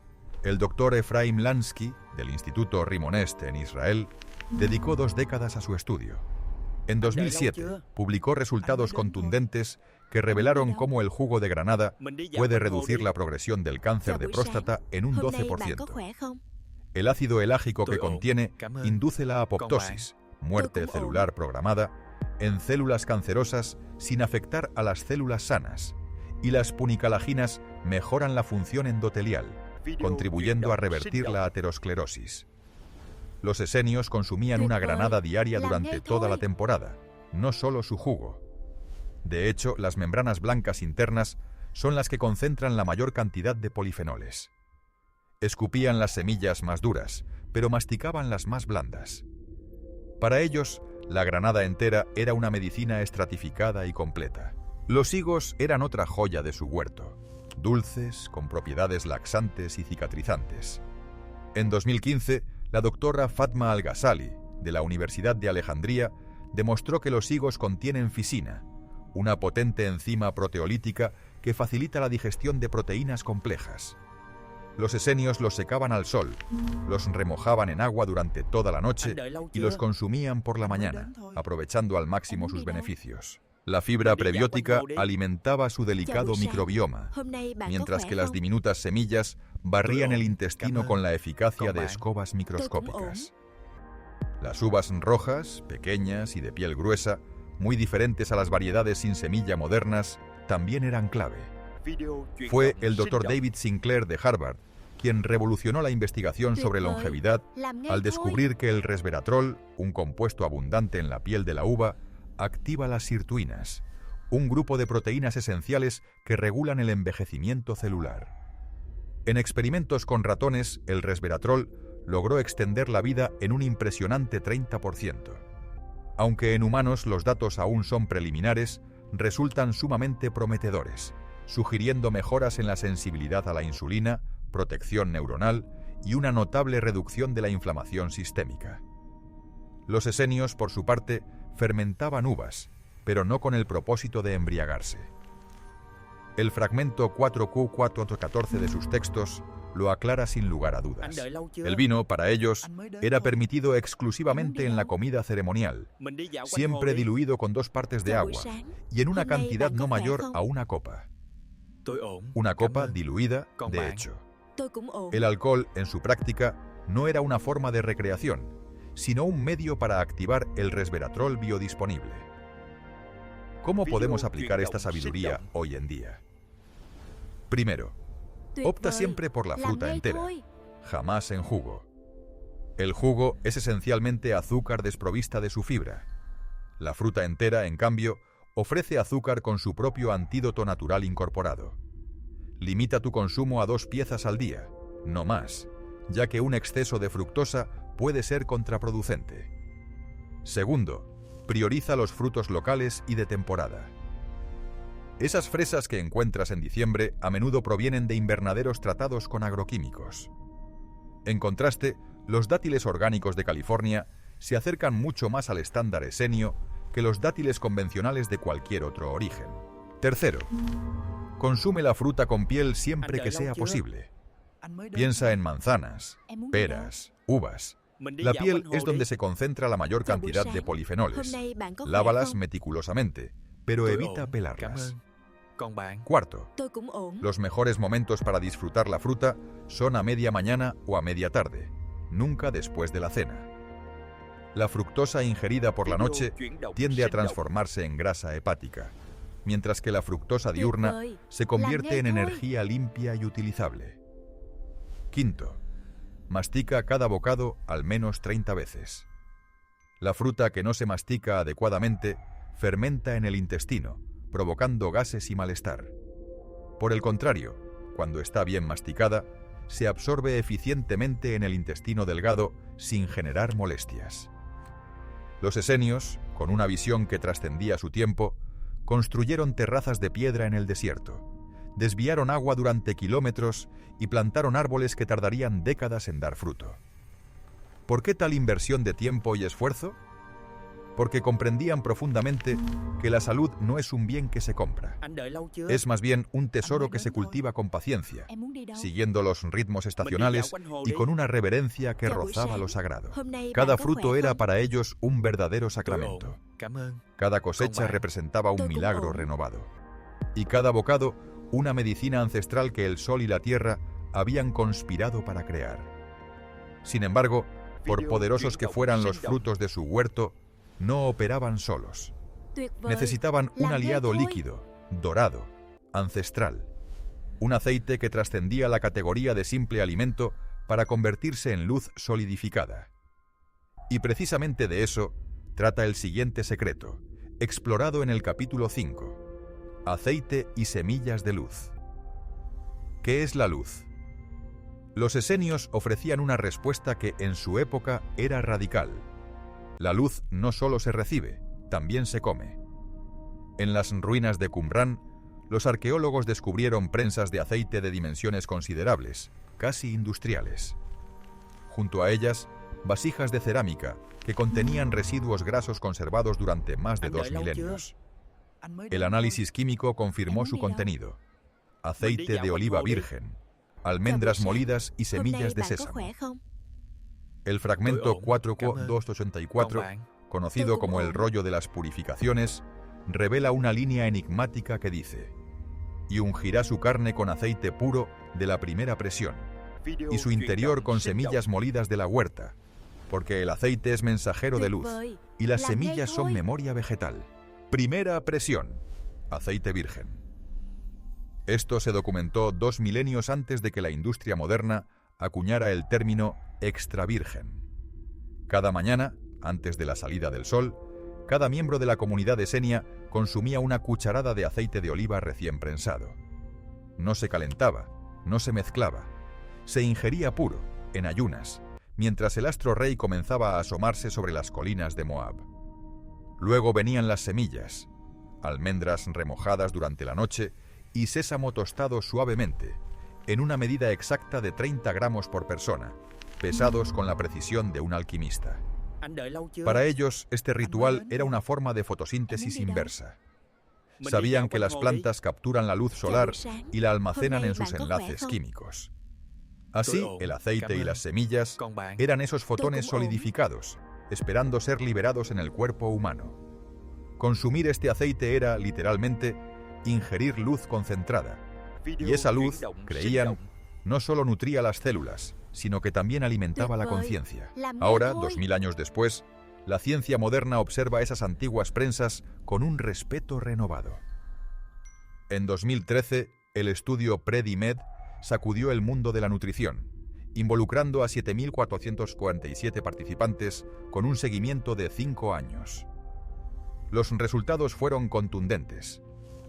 El doctor Efraim Lansky, del Instituto Rimonest en Israel, dedicó 2 décadas a su estudio. En 2007, publicó resultados contundentes que revelaron cómo el jugo de granada puede reducir la progresión del cáncer de próstata en un 12%. El ácido elágico que contiene induce la apoptosis, muerte celular programada, en células cancerosas sin afectar a las células sanas, y las punicalaginas mejoran la función endotelial, contribuyendo a revertir la aterosclerosis. Los esenios consumían una granada diaria durante toda la temporada, no solo su jugo. De hecho, las membranas blancas internas son las que concentran la mayor cantidad de polifenoles. Escupían las semillas más duras, pero masticaban las más blandas. Para ellos, la granada entera era una medicina estratificada y completa. Los higos eran otra joya de su huerto, dulces, con propiedades laxantes y cicatrizantes. En 2015, la doctora Fatma Al-Ghazali, de la Universidad de Alejandría, demostró que los higos contienen fisina, una potente enzima proteolítica que facilita la digestión de proteínas complejas. Los esenios los secaban al sol, los remojaban en agua durante toda la noche y los consumían por la mañana, aprovechando al máximo sus beneficios. La fibra prebiótica alimentaba su delicado microbioma, mientras que las diminutas semillas barrían el intestino con la eficacia de escobas microscópicas. Las uvas rojas, pequeñas y de piel gruesa, muy diferentes a las variedades sin semilla modernas, también eran clave. Fue el Dr. David Sinclair de Harvard quien revolucionó la investigación sobre longevidad al descubrir que el resveratrol, un compuesto abundante en la piel de la uva, activa las sirtuinas, un grupo de proteínas esenciales que regulan el envejecimiento celular. En experimentos con ratones, el resveratrol logró extender la vida en un impresionante 30%. Aunque en humanos los datos aún son preliminares, resultan sumamente prometedores, sugiriendo mejoras en la sensibilidad a la insulina, protección neuronal y una notable reducción de la inflamación sistémica. Los esenios, por su parte, fermentaban uvas, pero no con el propósito de embriagarse. El fragmento 4Q414 de sus textos lo aclara sin lugar a dudas. El vino, para ellos, era permitido exclusivamente en la comida ceremonial, siempre diluido con 2 partes de agua y en una cantidad no mayor a una copa. Una copa diluida, de hecho. El alcohol, en su práctica, no era una forma de recreación, sino un medio para activar el resveratrol biodisponible. ¿Cómo podemos aplicar esta sabiduría hoy en día? Primero, opta siempre por la fruta entera, jamás en jugo. El jugo es esencialmente azúcar desprovista de su fibra. La fruta entera, en cambio, ofrece azúcar con su propio antídoto natural incorporado. Limita tu consumo a 2 piezas al día, no más, ya que un exceso de fructosa puede ser contraproducente. Segundo, prioriza los frutos locales y de temporada. Esas fresas que encuentras en diciembre a menudo provienen de invernaderos tratados con agroquímicos. En contraste, los dátiles orgánicos de California se acercan mucho más al estándar esenio que los dátiles convencionales de cualquier otro origen. Tercero, consume la fruta con piel siempre que sea posible. Piensa en manzanas, peras, uvas. La piel es donde se concentra la mayor cantidad de polifenoles. Lávalas meticulosamente, pero evita pelarlas. Cuarto, los mejores momentos para disfrutar la fruta son a media mañana o a media tarde, nunca después de la cena. La fructosa ingerida por la noche tiende a transformarse en grasa hepática, mientras que la fructosa diurna se convierte en energía limpia y utilizable. Quinto, mastica cada bocado al menos 30 veces. La fruta que no se mastica adecuadamente fermenta en el intestino, provocando gases y malestar. Por el contrario, cuando está bien masticada, se absorbe eficientemente en el intestino delgado sin generar molestias. Los esenios, con una visión que trascendía su tiempo, construyeron terrazas de piedra en el desierto, desviaron agua durante kilómetros y plantaron árboles que tardarían décadas en dar fruto. ¿Por qué tal inversión de tiempo y esfuerzo? Porque comprendían profundamente que la salud no es un bien que se compra. Es más bien un tesoro que se cultiva con paciencia, siguiendo los ritmos estacionales y con una reverencia que rozaba lo sagrado. Cada fruto era para ellos un verdadero sacramento. Cada cosecha representaba un milagro renovado. Y cada bocado, una medicina ancestral que el sol y la tierra habían conspirado para crear. Sin embargo, por poderosos que fueran los frutos de su huerto, no operaban solos. Necesitaban un aliado líquido, dorado, ancestral. Un aceite que trascendía la categoría de simple alimento para convertirse en luz solidificada. Y precisamente de eso trata el siguiente secreto, explorado en el capítulo 5. Aceite y semillas de luz. ¿Qué es la luz? Los esenios ofrecían una respuesta que en su época era radical. La luz no solo se recibe, también se come. En las ruinas de Qumrán, los arqueólogos descubrieron prensas de aceite de dimensiones considerables, casi industriales. Junto a ellas, vasijas de cerámica que contenían residuos grasos conservados durante más de 2 milenios. El análisis químico confirmó su contenido: aceite de oliva virgen, almendras molidas y semillas de sésamo. El fragmento 4Q284, conocido como el rollo de las purificaciones, revela una línea enigmática que dice: y ungirá su carne con aceite puro de la primera presión, y su interior con semillas molidas de la huerta, porque el aceite es mensajero de luz, y las semillas son memoria vegetal. Primera presión, aceite virgen. Esto se documentó 2 milenios antes de que la industria moderna acuñara el término extra virgen. Cada mañana, antes de la salida del sol, cada miembro de la comunidad esenia consumía una cucharada de aceite de oliva recién prensado. No se calentaba, no se mezclaba, se ingería puro, en ayunas, mientras el astro rey comenzaba a asomarse sobre las colinas de Moab. Luego venían las semillas, almendras remojadas durante la noche y sésamo tostado suavemente, en una medida exacta de 30 gramos por persona, pesados con la precisión de un alquimista. Para ellos, este ritual era una forma de fotosíntesis inversa. Sabían que las plantas capturan la luz solar y la almacenan en sus enlaces químicos. Así, el aceite y las semillas eran esos fotones solidificados, esperando ser liberados en el cuerpo humano. Consumir este aceite era, literalmente, ingerir luz concentrada. Y esa luz, creían, no solo nutría las células, sino que también alimentaba la conciencia. Ahora, 2000 años después, la ciencia moderna observa esas antiguas prensas con un respeto renovado. En 2013, el estudio PREDIMED sacudió el mundo de la nutrición, involucrando a 7.447 participantes con un seguimiento de 5 años. Los resultados fueron contundentes.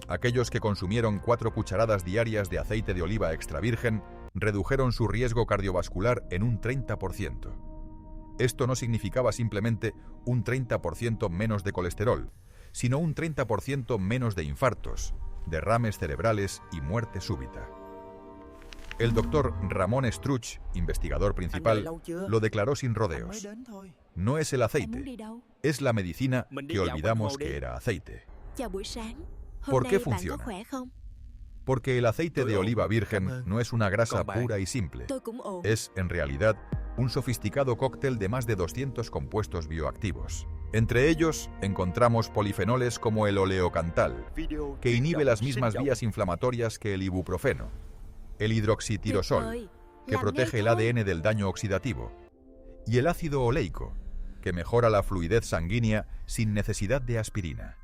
Aquellos que consumieron 4 cucharadas diarias de aceite de oliva extra virgen redujeron su riesgo cardiovascular en un 30%. Esto no significaba simplemente un 30% menos de colesterol, sino un 30% menos de infartos, derrames cerebrales y muerte súbita. El doctor Ramón Estruch, investigador principal, lo declaró sin rodeos. No es el aceite, es la medicina que olvidamos que era aceite. ¿Por qué funciona? Porque el aceite de oliva virgen no es una grasa pura y simple. Es, en realidad, un sofisticado cóctel de más de 200 compuestos bioactivos. Entre ellos, encontramos polifenoles como el oleocantal, que inhibe las mismas vías inflamatorias que el ibuprofeno, el hidroxitirosol, que protege el ADN del daño oxidativo, y el ácido oleico, que mejora la fluidez sanguínea sin necesidad de aspirina.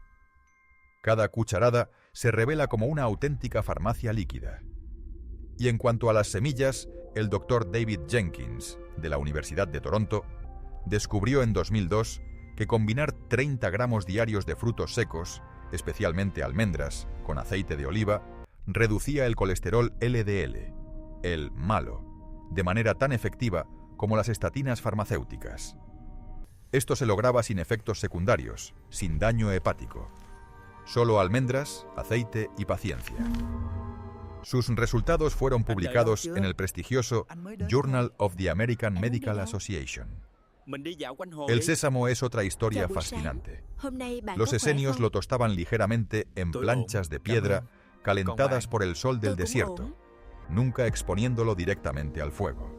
Cada cucharada se revela como una auténtica farmacia líquida. Y en cuanto a las semillas, el Dr. David Jenkins, de la Universidad de Toronto, descubrió en 2002 que combinar 30 gramos diarios de frutos secos, especialmente almendras, con aceite de oliva, reducía el colesterol LDL, el malo, de manera tan efectiva como las estatinas farmacéuticas. Esto se lograba sin efectos secundarios, sin daño hepático. Solo almendras, aceite y paciencia. Sus resultados fueron publicados en el prestigioso Journal of the American Medical Association. El sésamo es otra historia fascinante. Los esenios lo tostaban ligeramente en planchas de piedra calentadas por el sol del desierto, nunca exponiéndolo directamente al fuego.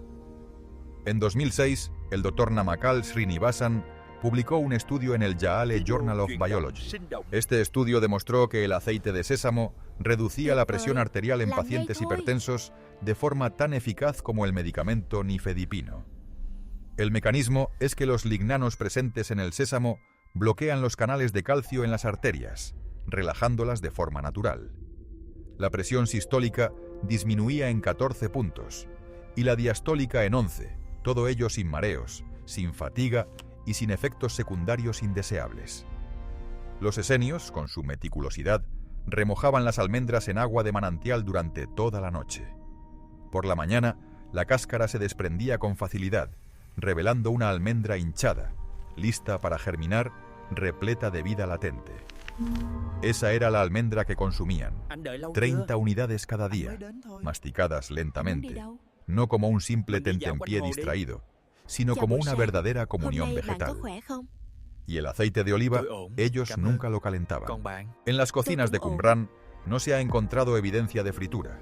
En 2006, el Dr. Namakal Srinivasan publicó un estudio en el Yale Journal of Biology. Este estudio demostró que el aceite de sésamo reducía la presión arterial en pacientes hipertensos de forma tan eficaz como el medicamento nifedipino. El mecanismo es que los lignanos presentes en el sésamo bloquean los canales de calcio en las arterias, relajándolas de forma natural. La presión sistólica disminuía en 14 puntos y la diastólica en 11, todo ello sin mareos, sin fatiga y sin efectos secundarios indeseables. Los esenios, con su meticulosidad, remojaban las almendras en agua de manantial durante toda la noche. Por la mañana, la cáscara se desprendía con facilidad, revelando una almendra hinchada, lista para germinar, repleta de vida latente. Esa era la almendra que consumían, 30 unidades cada día, masticadas lentamente, no como un simple tentempié distraído, sino como una verdadera comunión vegetal. Y el aceite de oliva, ellos nunca lo calentaban. En las cocinas de Qumran no se ha encontrado evidencia de fritura.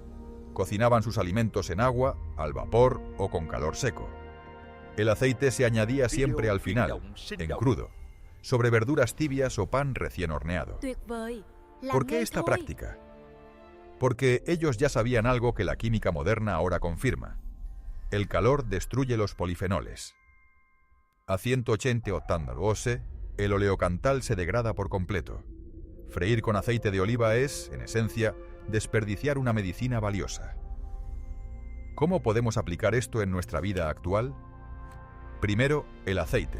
Cocinaban sus alimentos en agua, al vapor o con calor seco. El aceite se añadía siempre al final, en crudo, sobre verduras tibias o pan recién horneado. ¿Por qué esta práctica? Porque ellos ya sabían algo que la química moderna ahora confirma. El calor destruye los polifenoles. A 180 octandalose, el oleocantal se degrada por completo. Freír con aceite de oliva es, en esencia, desperdiciar una medicina valiosa. ¿Cómo podemos aplicar esto en nuestra vida actual? Primero, el aceite.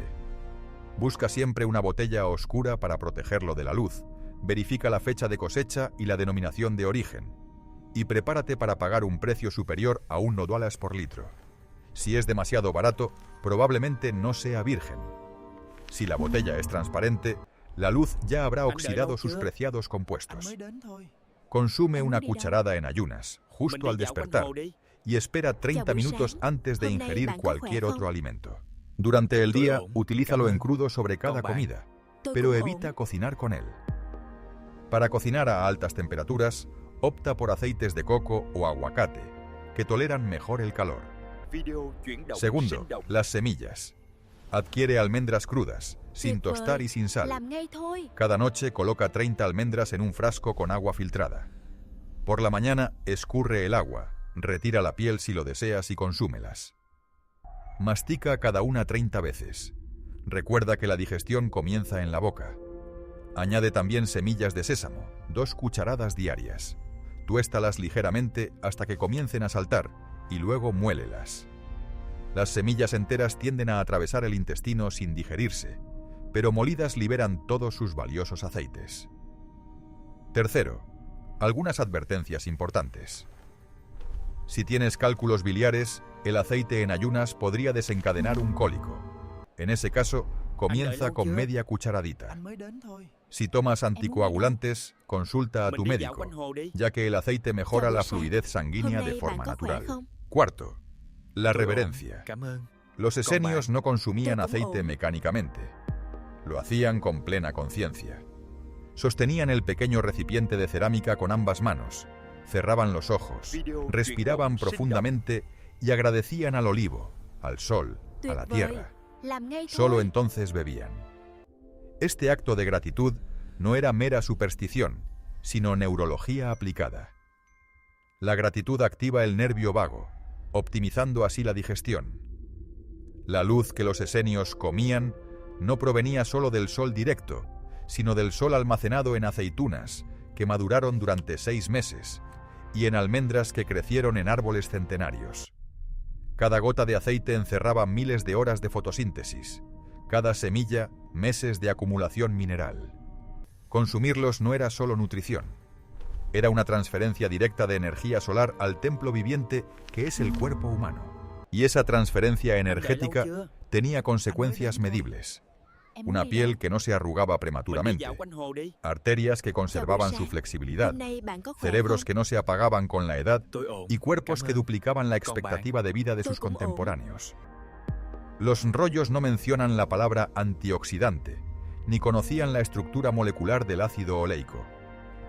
Busca siempre una botella oscura para protegerlo de la luz. Verifica la fecha de cosecha y la denominación de origen. Y prepárate para pagar un precio superior a $1 por litro. Si es demasiado barato, probablemente no sea virgen. Si la botella es transparente, la luz ya habrá oxidado sus preciados compuestos. Consume una cucharada en ayunas, justo al despertar, y espera 30 minutos antes de ingerir cualquier otro alimento. Durante el día, utilízalo en crudo sobre cada comida, pero evita cocinar con él. Para cocinar a altas temperaturas, opta por aceites de coco o aguacate, que toleran mejor el calor. Segundo, las semillas. Adquiere almendras crudas, sin tostar y sin sal. Cada noche coloca 30 almendras en un frasco con agua filtrada. Por la mañana escurre el agua, retira la piel si lo deseas y consúmelas. Mastica cada una 30 veces. Recuerda que la digestión comienza en la boca. Añade también semillas de sésamo, 2 cucharadas diarias. Tuéstalas ligeramente hasta que comiencen a saltar y luego muélelas. Las semillas enteras tienden a atravesar el intestino sin digerirse, pero molidas liberan todos sus valiosos aceites. Tercero, algunas advertencias importantes. Si tienes cálculos biliares, el aceite en ayunas podría desencadenar un cólico. En ese caso, comienza con media cucharadita. Si tomas anticoagulantes, consulta a tu médico, ya que el aceite mejora la fluidez sanguínea de forma natural. Cuarto, la reverencia. Los esenios no consumían aceite mecánicamente. Lo hacían con plena conciencia. Sostenían el pequeño recipiente de cerámica con ambas manos, cerraban los ojos, respiraban profundamente y agradecían al olivo, al sol, a la tierra. Solo entonces bebían. Este acto de gratitud no era mera superstición, sino neurología aplicada. La gratitud activa el nervio vago, optimizando así la digestión. La luz que los esenios comían no provenía solo del sol directo, sino del sol almacenado en aceitunas, que maduraron durante 6 meses, y en almendras que crecieron en árboles centenarios. Cada gota de aceite encerraba miles de horas de fotosíntesis, cada semilla meses de acumulación mineral. Consumirlos no era solo nutrición, era una transferencia directa de energía solar al templo viviente que es el cuerpo humano. Y esa transferencia energética tenía consecuencias medibles. Una piel que no se arrugaba prematuramente, arterias que conservaban su flexibilidad, cerebros que no se apagaban con la edad y cuerpos que duplicaban la expectativa de vida de sus contemporáneos. Los rollos no mencionan la palabra antioxidante, ni conocían la estructura molecular del ácido oleico,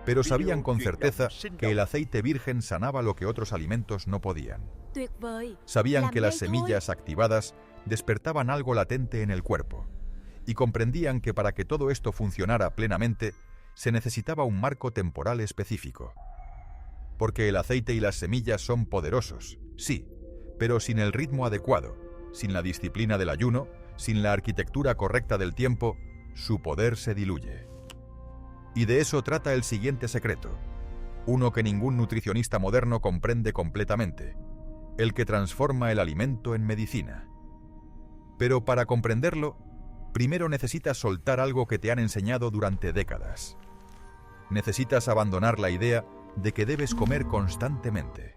pero sabían con certeza que el aceite virgen sanaba lo que otros alimentos no podían. Sabían que las semillas activadas despertaban algo latente en el cuerpo, y comprendían que para que todo esto funcionara plenamente, se necesitaba un marco temporal específico. Porque el aceite y las semillas son poderosos, sí, pero sin el ritmo adecuado, sin la disciplina del ayuno, sin la arquitectura correcta del tiempo, su poder se diluye. Y de eso trata el siguiente secreto, uno que ningún nutricionista moderno comprende completamente, el que transforma el alimento en medicina. Pero para comprenderlo, primero necesitas soltar algo que te han enseñado durante décadas. Necesitas abandonar la idea de que debes comer constantemente.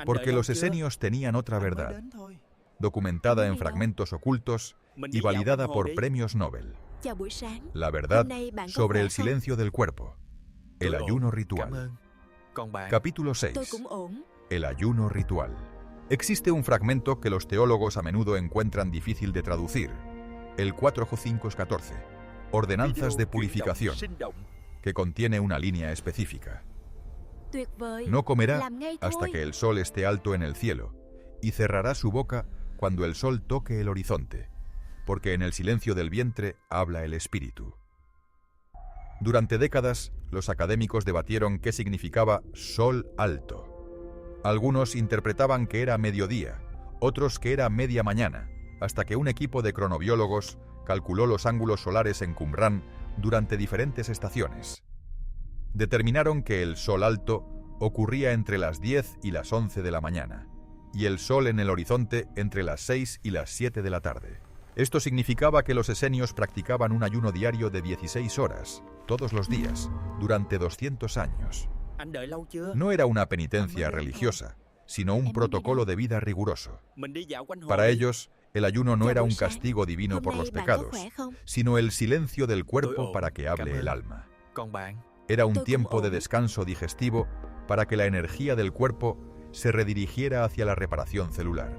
Porque los esenios tenían otra verdad, documentada en fragmentos ocultos y validada por premios Nobel. La verdad sobre el silencio del cuerpo, el ayuno ritual. Capítulo 6. El ayuno ritual. Existe un fragmento que los teólogos a menudo encuentran difícil de traducir, el 4.5.14, Ordenanzas de Purificación, que contiene una línea específica. No comerá hasta que el sol esté alto en el cielo, y cerrará su boca cuando el sol toque el horizonte, porque en el silencio del vientre habla el espíritu. Durante décadas, los académicos debatieron qué significaba sol alto. Algunos interpretaban que era mediodía, otros que era media mañana, hasta que un equipo de cronobiólogos calculó los ángulos solares en Qumrán durante diferentes estaciones. Determinaron que el sol alto ocurría entre las 10 y las 11 de la mañana, y el sol en el horizonte entre las 6 y las 7 de la tarde. Esto significaba que los esenios practicaban un ayuno diario de 16 horas, todos los días, durante 200 años. No era una penitencia religiosa, sino un protocolo de vida riguroso. Para ellos, el ayuno no era un castigo divino por los pecados, sino el silencio del cuerpo para que hable el alma. Era un tiempo de descanso digestivo para que la energía del cuerpo se redirigiera hacia la reparación celular.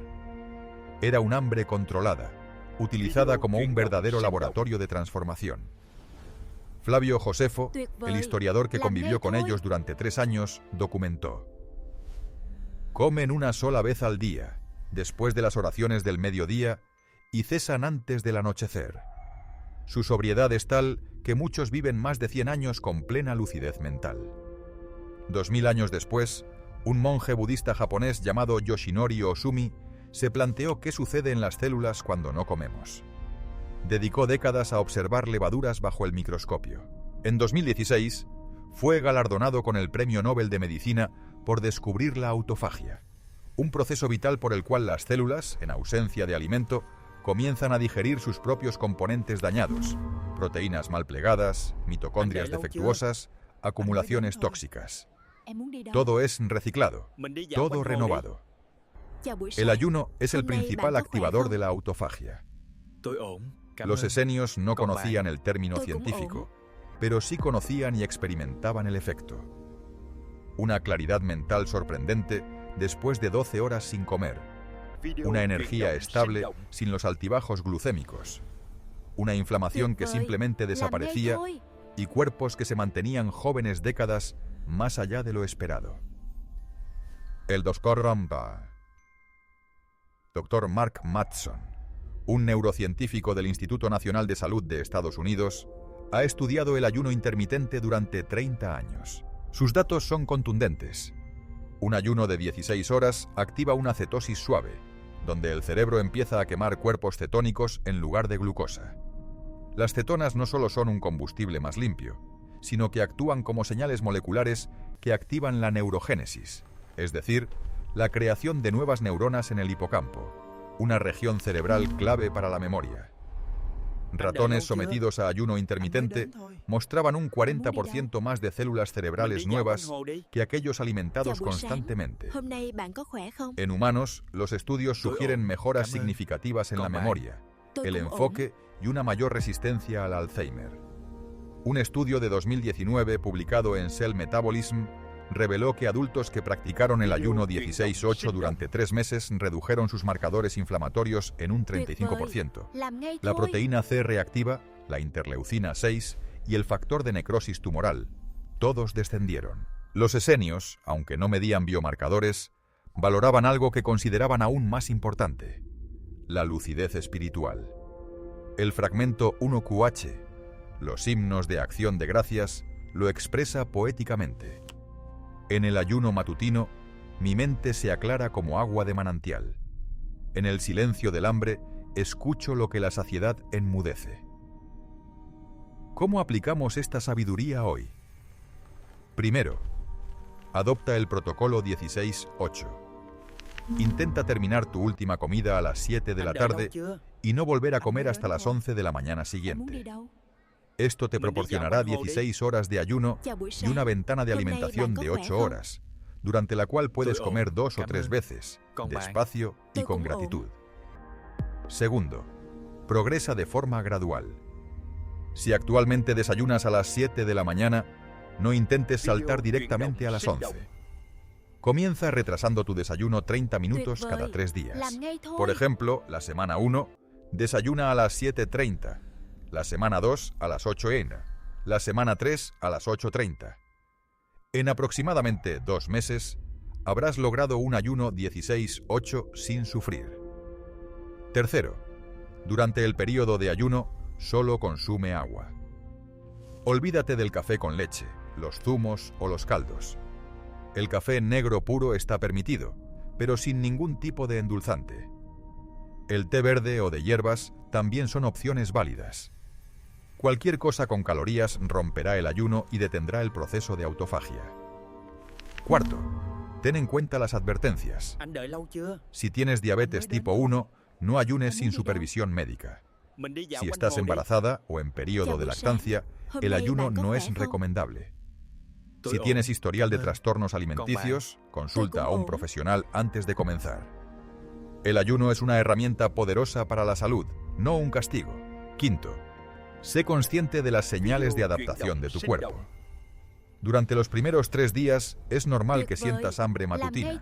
Era un hambre controlada, utilizada como un verdadero laboratorio de transformación. Flavio Josefo, el historiador que convivió con ellos durante 3 años, documentó: comen una sola vez al día, después de las oraciones del mediodía y cesan antes del anochecer. Su sobriedad es tal que muchos viven más de 100 años con plena lucidez mental. 2000 años después, un monje budista japonés llamado Yoshinori Ohsumi se planteó qué sucede en las células cuando no comemos. Dedicó décadas a observar levaduras bajo el microscopio. En 2016, fue galardonado con el Premio Nobel de Medicina por descubrir la autofagia, un proceso vital por el cual las células, en ausencia de alimento, comienzan a digerir sus propios componentes dañados, proteínas mal plegadas, mitocondrias defectuosas, acumulaciones tóxicas. Todo es reciclado, todo renovado. El ayuno es el principal activador de la autofagia. Los esenios no conocían el término científico, pero sí conocían y experimentaban el efecto. Una claridad mental sorprendente después de 12 horas sin comer. Una energía estable sin los altibajos glucémicos. Una inflamación que simplemente desaparecía y cuerpos que se mantenían jóvenes décadas más allá de lo esperado. El Dr. Mark Mattson, un neurocientífico del Instituto Nacional de Salud de Estados Unidos, ha estudiado el ayuno intermitente durante 30 años. Sus datos son contundentes. Un ayuno de 16 horas activa una cetosis suave, donde el cerebro empieza a quemar cuerpos cetónicos en lugar de glucosa. Las cetonas no solo son un combustible más limpio, sino que actúan como señales moleculares que activan la neurogénesis, es decir, la creación de nuevas neuronas en el hipocampo, una región cerebral clave para la memoria. Ratones sometidos a ayuno intermitente mostraban un 40% más de células cerebrales nuevas que aquellos alimentados constantemente. En humanos, los estudios sugieren mejoras significativas en la memoria, el enfoque y una mayor resistencia al Alzheimer. Un estudio de 2019 publicado en Cell Metabolism reveló que adultos que practicaron el ayuno 16-8 durante 3 meses redujeron sus marcadores inflamatorios en un 35%. La proteína C reactiva, la interleucina 6 y el factor de necrosis tumoral, todos descendieron. Los esenios, aunque no medían biomarcadores, valoraban algo que consideraban aún más importante: la lucidez espiritual. El fragmento 1QH, los himnos de acción de gracias, lo expresa poéticamente. En el ayuno matutino, mi mente se aclara como agua de manantial. En el silencio del hambre, escucho lo que la saciedad enmudece. ¿Cómo aplicamos esta sabiduría hoy? Primero, adopta el protocolo 16-8. Intenta terminar tu última comida a las 7 de la tarde y no volver a comer hasta las 11 de la mañana siguiente. Esto te proporcionará 16 horas de ayuno y una ventana de alimentación de 8 horas, durante la cual puedes comer 2 o 3 veces, despacio y con gratitud. Segundo, progresa de forma gradual. Si actualmente desayunas a las 7 de la mañana, no intentes saltar directamente a las 11. Comienza retrasando tu desayuno 30 minutos cada 3 días. Por ejemplo, la semana 1, desayuna a las 7:30. La semana 2 a las 8 am, la semana 3 a las 8:30. En aproximadamente 2 meses, habrás logrado un ayuno 16-8 sin sufrir. Tercero, durante el periodo de ayuno, solo consume agua. Olvídate del café con leche, los zumos o los caldos. El café negro puro está permitido, pero sin ningún tipo de endulzante. El té verde o de hierbas también son opciones válidas. Cualquier cosa con calorías romperá el ayuno y detendrá el proceso de autofagia. Cuarto, ten en cuenta las advertencias. Si tienes diabetes tipo 1, no ayunes sin supervisión médica. Si estás embarazada o en periodo de lactancia, el ayuno no es recomendable. Si tienes historial de trastornos alimenticios, consulta a un profesional antes de comenzar. El ayuno es una herramienta poderosa para la salud, no un castigo. Quinto, sé consciente de las señales de adaptación de tu cuerpo. Durante los primeros 3 días es normal que sientas hambre matutina.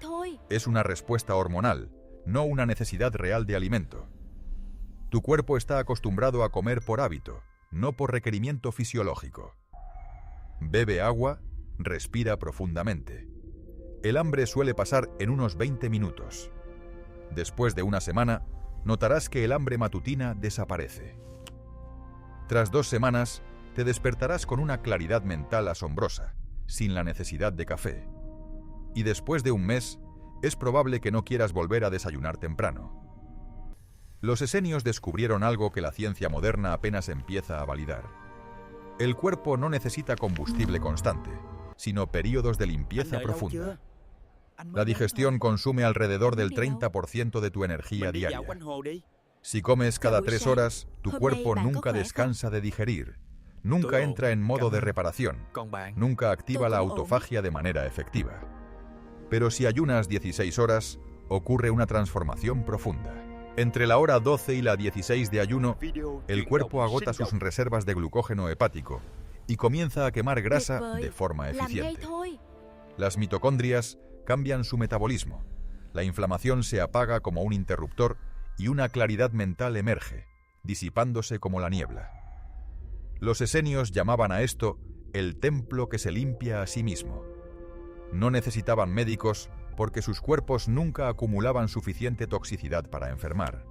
Es una respuesta hormonal, no una necesidad real de alimento. Tu cuerpo está acostumbrado a comer por hábito, no por requerimiento fisiológico. Bebe agua, respira profundamente. El hambre suele pasar en unos 20 minutos. Después de una semana, notarás que el hambre matutina desaparece. Tras 2 semanas, te despertarás con una claridad mental asombrosa, sin la necesidad de café. Y después de un mes, es probable que no quieras volver a desayunar temprano. Los esenios descubrieron algo que la ciencia moderna apenas empieza a validar. El cuerpo no necesita combustible constante, sino períodos de limpieza profunda. La digestión consume alrededor del 30% de tu energía diaria. Si comes cada 3 horas, tu cuerpo nunca descansa de digerir, nunca entra en modo de reparación, nunca activa la autofagia de manera efectiva. Pero si ayunas 16 horas, ocurre una transformación profunda. Entre la hora 12 y la 16 de ayuno, el cuerpo agota sus reservas de glucógeno hepático y comienza a quemar grasa de forma eficiente. Las mitocondrias cambian su metabolismo, la inflamación se apaga como un interruptor y una claridad mental emerge, disipándose como la niebla. Los esenios llamaban a esto el templo que se limpia a sí mismo. No necesitaban médicos porque sus cuerpos nunca acumulaban suficiente toxicidad para enfermar.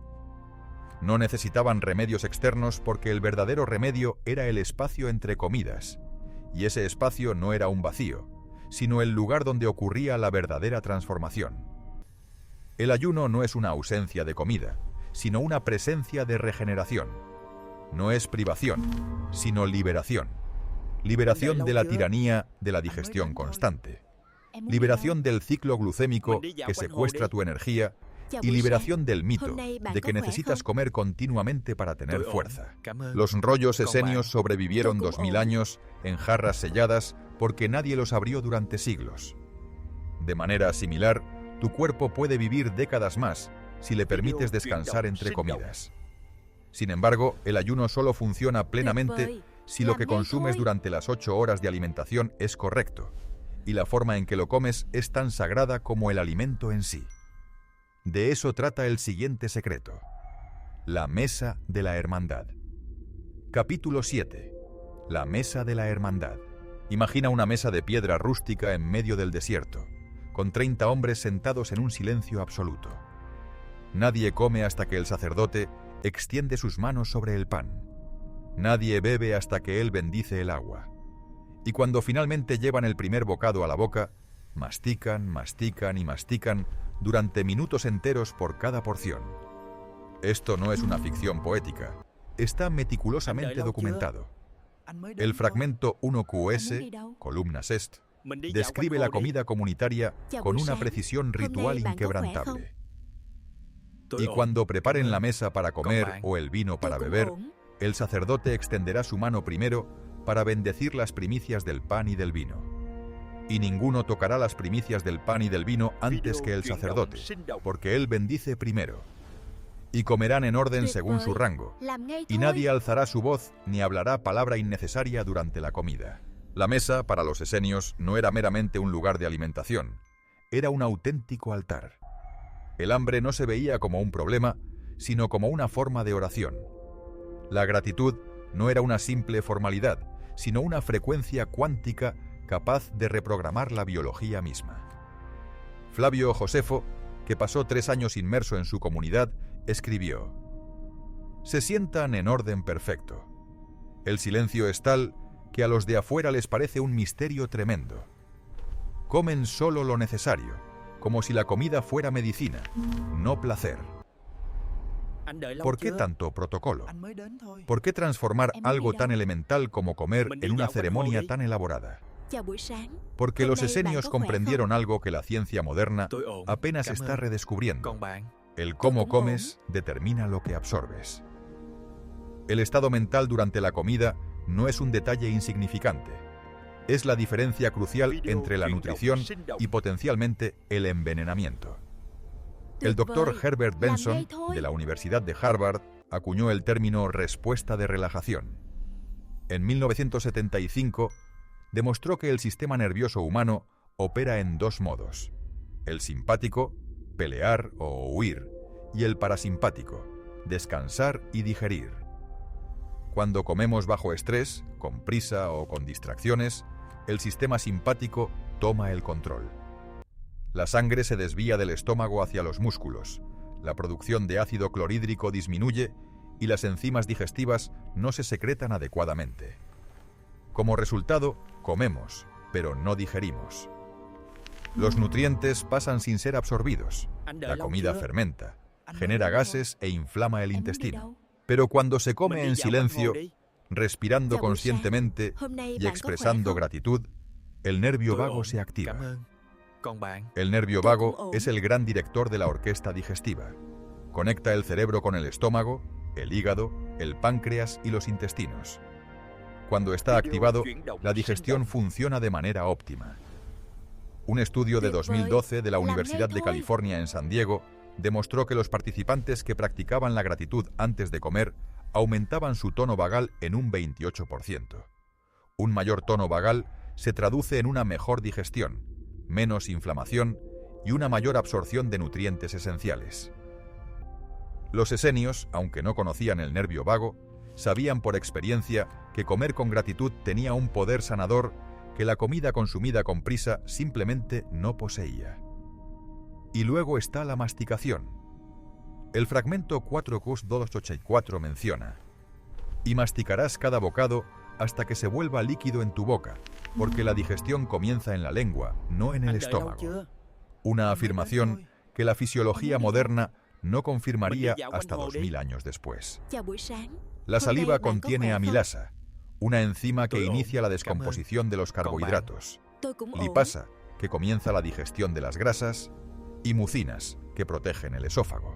No necesitaban remedios externos porque el verdadero remedio era el espacio entre comidas, y ese espacio no era un vacío, sino el lugar donde ocurría la verdadera transformación. El ayuno no es una ausencia de comida, sino una presencia de regeneración. No es privación, sino liberación. Liberación de la tiranía de la digestión constante. Liberación del ciclo glucémico que secuestra tu energía y liberación del mito de que necesitas comer continuamente para tener fuerza. Los rollos esenios sobrevivieron 2000 años en jarras selladas porque nadie los abrió durante siglos. De manera similar, tu cuerpo puede vivir décadas más si le permites descansar entre comidas. Sin embargo, el ayuno solo funciona plenamente si lo que consumes durante las 8 horas de alimentación es correcto, y la forma en que lo comes es tan sagrada como el alimento en sí. De eso trata el siguiente secreto: la mesa de la hermandad. Capítulo 7. La mesa de la hermandad. Imagina una mesa de piedra rústica en medio del desierto, con 30 hombres sentados en un silencio absoluto. Nadie come hasta que el sacerdote extiende sus manos sobre el pan. Nadie bebe hasta que él bendice el agua. Y cuando finalmente llevan el primer bocado a la boca, mastican, mastican y mastican durante minutos enteros por cada porción. Esto no es una ficción poética, está meticulosamente documentado. El fragmento 1QS, columnas est, describe la comida comunitaria con una precisión ritual inquebrantable. Y cuando preparen la mesa para comer o el vino para beber, el sacerdote extenderá su mano primero para bendecir las primicias del pan y del vino. Y ninguno tocará las primicias del pan y del vino antes que el sacerdote, porque él bendice primero. Y comerán en orden según su rango, y nadie alzará su voz ni hablará palabra innecesaria durante la comida. La mesa, para los esenios, no era meramente un lugar de alimentación, era un auténtico altar. El hambre no se veía como un problema, sino como una forma de oración. La gratitud no era una simple formalidad, sino una frecuencia cuántica capaz de reprogramar la biología misma. Flavio Josefo, que pasó 3 años inmerso en su comunidad, escribió: «Se sientan en orden perfecto. El silencio es tal que a los de afuera les parece un misterio tremendo. Comen solo lo necesario, como si la comida fuera medicina, no placer». ¿Por qué tanto protocolo? ¿Por qué transformar algo tan elemental como comer en una ceremonia tan elaborada? Porque los esenios comprendieron algo que la ciencia moderna apenas está redescubriendo. El cómo comes determina lo que absorbes. El estado mental durante la comida no es un detalle insignificante. Es la diferencia crucial entre la nutrición y potencialmente el envenenamiento. El doctor Herbert Benson, de la Universidad de Harvard, acuñó el término respuesta de relajación. En 1975, demostró que el sistema nervioso humano opera en 2 modos: el simpático, pelear o huir, y el parasimpático, descansar y digerir. Cuando comemos bajo estrés, con prisa o con distracciones, el sistema simpático toma el control. La sangre se desvía del estómago hacia los músculos, la producción de ácido clorhídrico disminuye y las enzimas digestivas no se secretan adecuadamente. Como resultado, comemos, pero no digerimos. Los nutrientes pasan sin ser absorbidos. La comida fermenta, genera gases e inflama el intestino. Pero cuando se come en silencio, respirando conscientemente y expresando gratitud, el nervio vago se activa. El nervio vago es el gran director de la orquesta digestiva. Conecta el cerebro con el estómago, el hígado, el páncreas y los intestinos. Cuando está activado, la digestión funciona de manera óptima. Un estudio de 2012 de la Universidad de California en San Diego demostró que los participantes que practicaban la gratitud antes de comer aumentaban su tono vagal en un 28%. Un mayor tono vagal se traduce en una mejor digestión, menos inflamación y una mayor absorción de nutrientes esenciales. Los esenios, aunque no conocían el nervio vago, sabían por experiencia que comer con gratitud tenía un poder sanador que la comida consumida con prisa simplemente no poseía. Y luego está la masticación. El fragmento 4Q284 menciona: y masticarás cada bocado hasta que se vuelva líquido en tu boca, porque la digestión comienza en la lengua, no en el estómago. Una afirmación que la fisiología moderna no confirmaría hasta 2000 años después. La saliva contiene amilasa, una enzima que inicia la descomposición de los carbohidratos, lipasa, que comienza la digestión de las grasas, y mucinas, que protegen el esófago.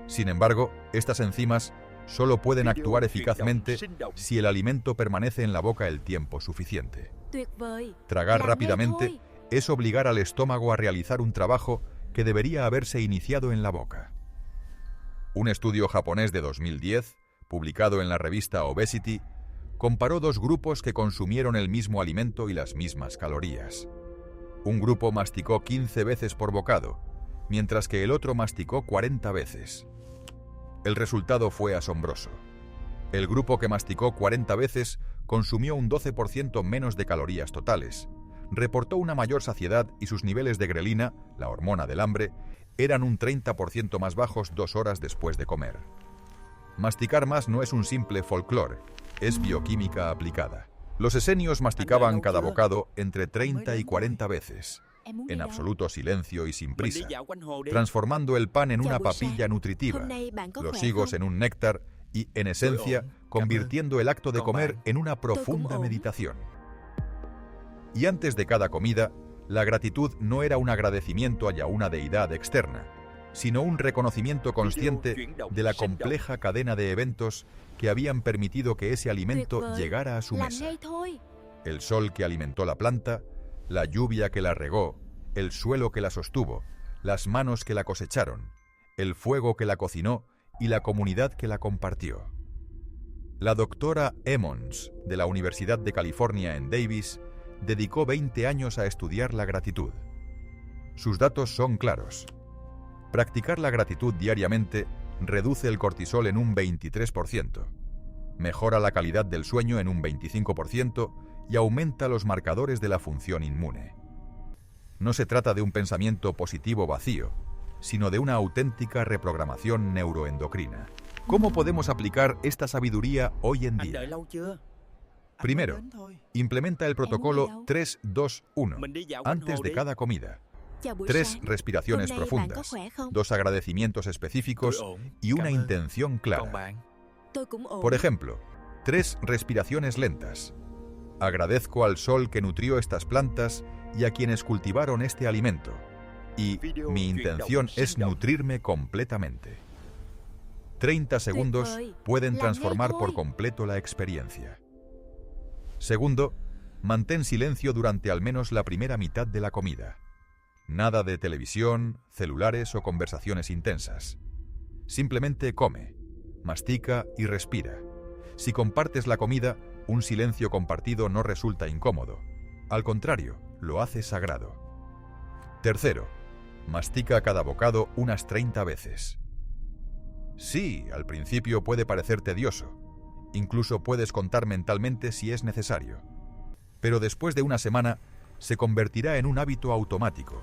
Sin embargo, estas enzimas solo pueden actuar eficazmente si el alimento permanece en la boca el tiempo suficiente. Tragar rápidamente es obligar al estómago a realizar un trabajo que debería haberse iniciado en la boca. Un estudio japonés de 2010, publicado en la revista Obesity, comparó dos grupos que consumieron el mismo alimento y las mismas calorías. Un grupo masticó 15 veces por bocado, mientras que el otro masticó 40 veces. El resultado fue asombroso. El grupo que masticó 40 veces consumió un 12% menos de calorías totales, reportó una mayor saciedad y sus niveles de grelina, la hormona del hambre, eran un 30% más bajos 2 horas después de comer. Masticar más no es un simple folclore, es bioquímica aplicada. Los esenios masticaban cada bocado entre 30 y 40 veces, en absoluto silencio y sin prisa, transformando el pan en una papilla nutritiva, los higos en un néctar y, en esencia, convirtiendo el acto de comer en una profunda meditación. Y antes de cada comida, la gratitud no era un agradecimiento hacia una deidad externa, sino un reconocimiento consciente de la compleja cadena de eventos que habían permitido que ese alimento llegara a su mesa. El sol que alimentó la planta, la lluvia que la regó, el suelo que la sostuvo, las manos que la cosecharon, el fuego que la cocinó y la comunidad que la compartió. La doctora Emmons, de la Universidad de California en Davis, dedicó 20 años a estudiar la gratitud. Sus datos son claros. Practicar la gratitud diariamente reduce el cortisol en un 23%, mejora la calidad del sueño en un 25% y aumenta los marcadores de la función inmune. No se trata de un pensamiento positivo vacío, sino de una auténtica reprogramación neuroendocrina. ¿Cómo podemos aplicar esta sabiduría hoy en día? Primero, implementa el protocolo 3-2-1 antes de cada comida. 3 respiraciones profundas, 2 agradecimientos específicos y una intención clara. Por ejemplo, 3 respiraciones lentas. Agradezco al sol que nutrió estas plantas y a quienes cultivaron este alimento. Y mi intención es nutrirme completamente. 30 segundos pueden transformar por completo la experiencia. Segundo, mantén silencio durante al menos la primera mitad de la comida. Nada de televisión, celulares o conversaciones intensas. Simplemente come, mastica y respira. Si compartes la comida, un silencio compartido no resulta incómodo. Al contrario, lo hace sagrado. Tercero, mastica cada bocado unas 30 veces. Sí, al principio puede parecer tedioso. Incluso puedes contar mentalmente si es necesario. Pero después de una semana, se convertirá en un hábito automático,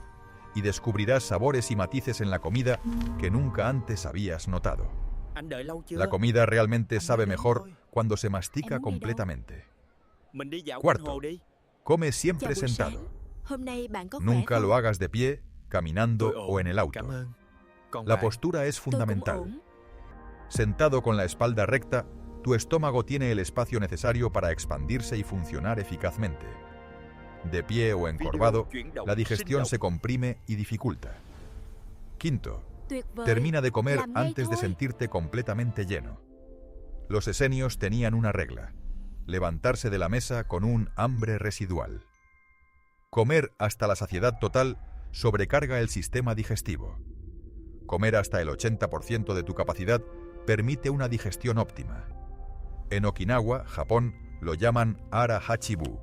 y descubrirás sabores y matices en la comida que nunca antes habías notado. La comida realmente sabe mejor cuando se mastica completamente. Cuarto, come siempre sentado. Nunca lo hagas de pie, caminando o en el auto. La postura es fundamental. Sentado con la espalda recta, tu estómago tiene el espacio necesario para expandirse y funcionar eficazmente. De pie o encorvado, la digestión se comprime y dificulta. Quinto, termina de comer antes de sentirte completamente lleno. Los esenios tenían una regla: levantarse de la mesa con un hambre residual. Comer hasta la saciedad total sobrecarga el sistema digestivo. Comer hasta el 80% de tu capacidad permite una digestión óptima. En Okinawa, Japón, lo llaman ara hachibu.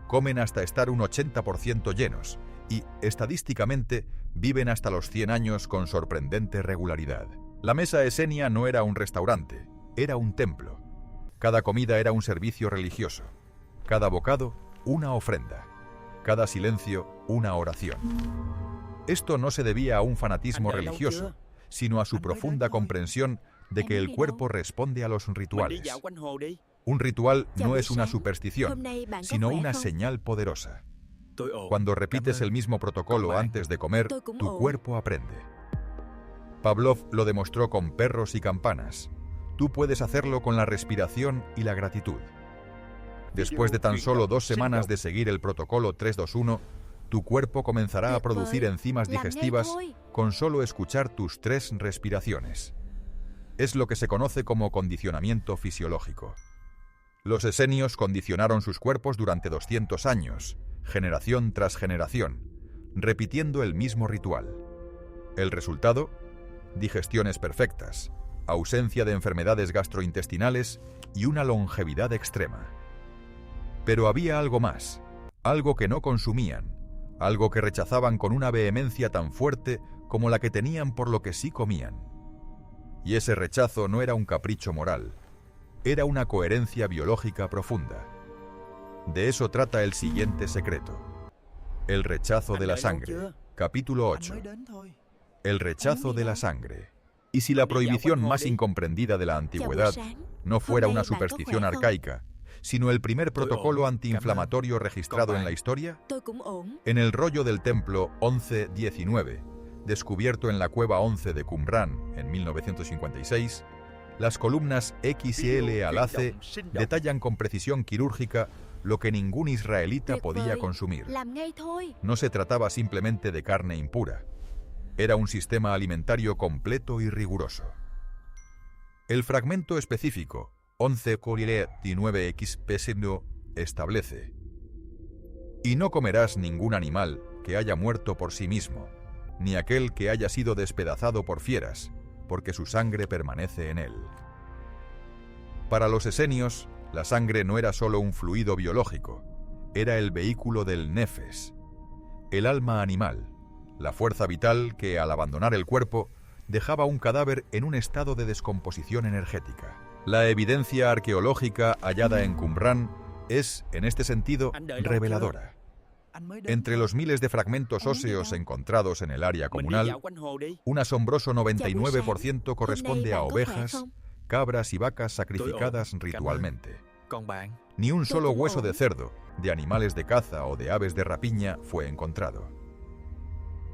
Comen hasta estar un 80% llenos y, estadísticamente, viven hasta los 100 años con sorprendente regularidad. La mesa esenia no era un restaurante, era un templo. Cada comida era un servicio religioso. Cada bocado, una ofrenda. Cada silencio, una oración. Esto no se debía a un fanatismo religioso, sino a su profunda comprensión de que el cuerpo responde a los rituales. Un ritual no es una superstición, sino una señal poderosa. Cuando repites el mismo protocolo antes de comer, tu cuerpo aprende. Pavlov lo demostró con perros y campanas. Tú puedes hacerlo con la respiración y la gratitud. Después de tan solo 2 semanas de seguir el protocolo 3-2-1, tu cuerpo comenzará a producir enzimas digestivas con solo escuchar tus 3 respiraciones. Es lo que se conoce como condicionamiento fisiológico. Los esenios condicionaron sus cuerpos durante 200 años, generación tras generación, repitiendo el mismo ritual. El resultado: digestiones perfectas, ausencia de enfermedades gastrointestinales y una longevidad extrema. Pero había algo más, algo que no consumían, algo que rechazaban con una vehemencia tan fuerte como la que tenían por lo que sí comían. Y ese rechazo no era un capricho moral, era una coherencia biológica profunda. De eso trata el siguiente secreto: el rechazo de la sangre. Capítulo 8. El rechazo de la sangre. Y si la prohibición más incomprendida de la antigüedad no fuera una superstición arcaica, sino el primer protocolo antiinflamatorio registrado en la historia, en el rollo del templo 1119, descubierto en la cueva 11 de Qumran en 1956, las columnas X y L al AC detallan con precisión quirúrgica lo que ningún israelita podía consumir. No se trataba simplemente de carne impura. Era un sistema alimentario completo y riguroso. El fragmento específico 11:19xp establece: y no comerás ningún animal que haya muerto por sí mismo, ni aquel que haya sido despedazado por fieras, porque su sangre permanece en él. Para los esenios, la sangre no era solo un fluido biológico, era el vehículo del nefes, el alma animal, la fuerza vital que, al abandonar el cuerpo, dejaba un cadáver en un estado de descomposición energética. La evidencia arqueológica hallada en Qumran es, en este sentido, reveladora. Entre los miles de fragmentos óseos encontrados en el área comunal, un asombroso 99% corresponde a ovejas, cabras y vacas sacrificadas ritualmente. Ni un solo hueso de cerdo, de animales de caza o de aves de rapiña fue encontrado.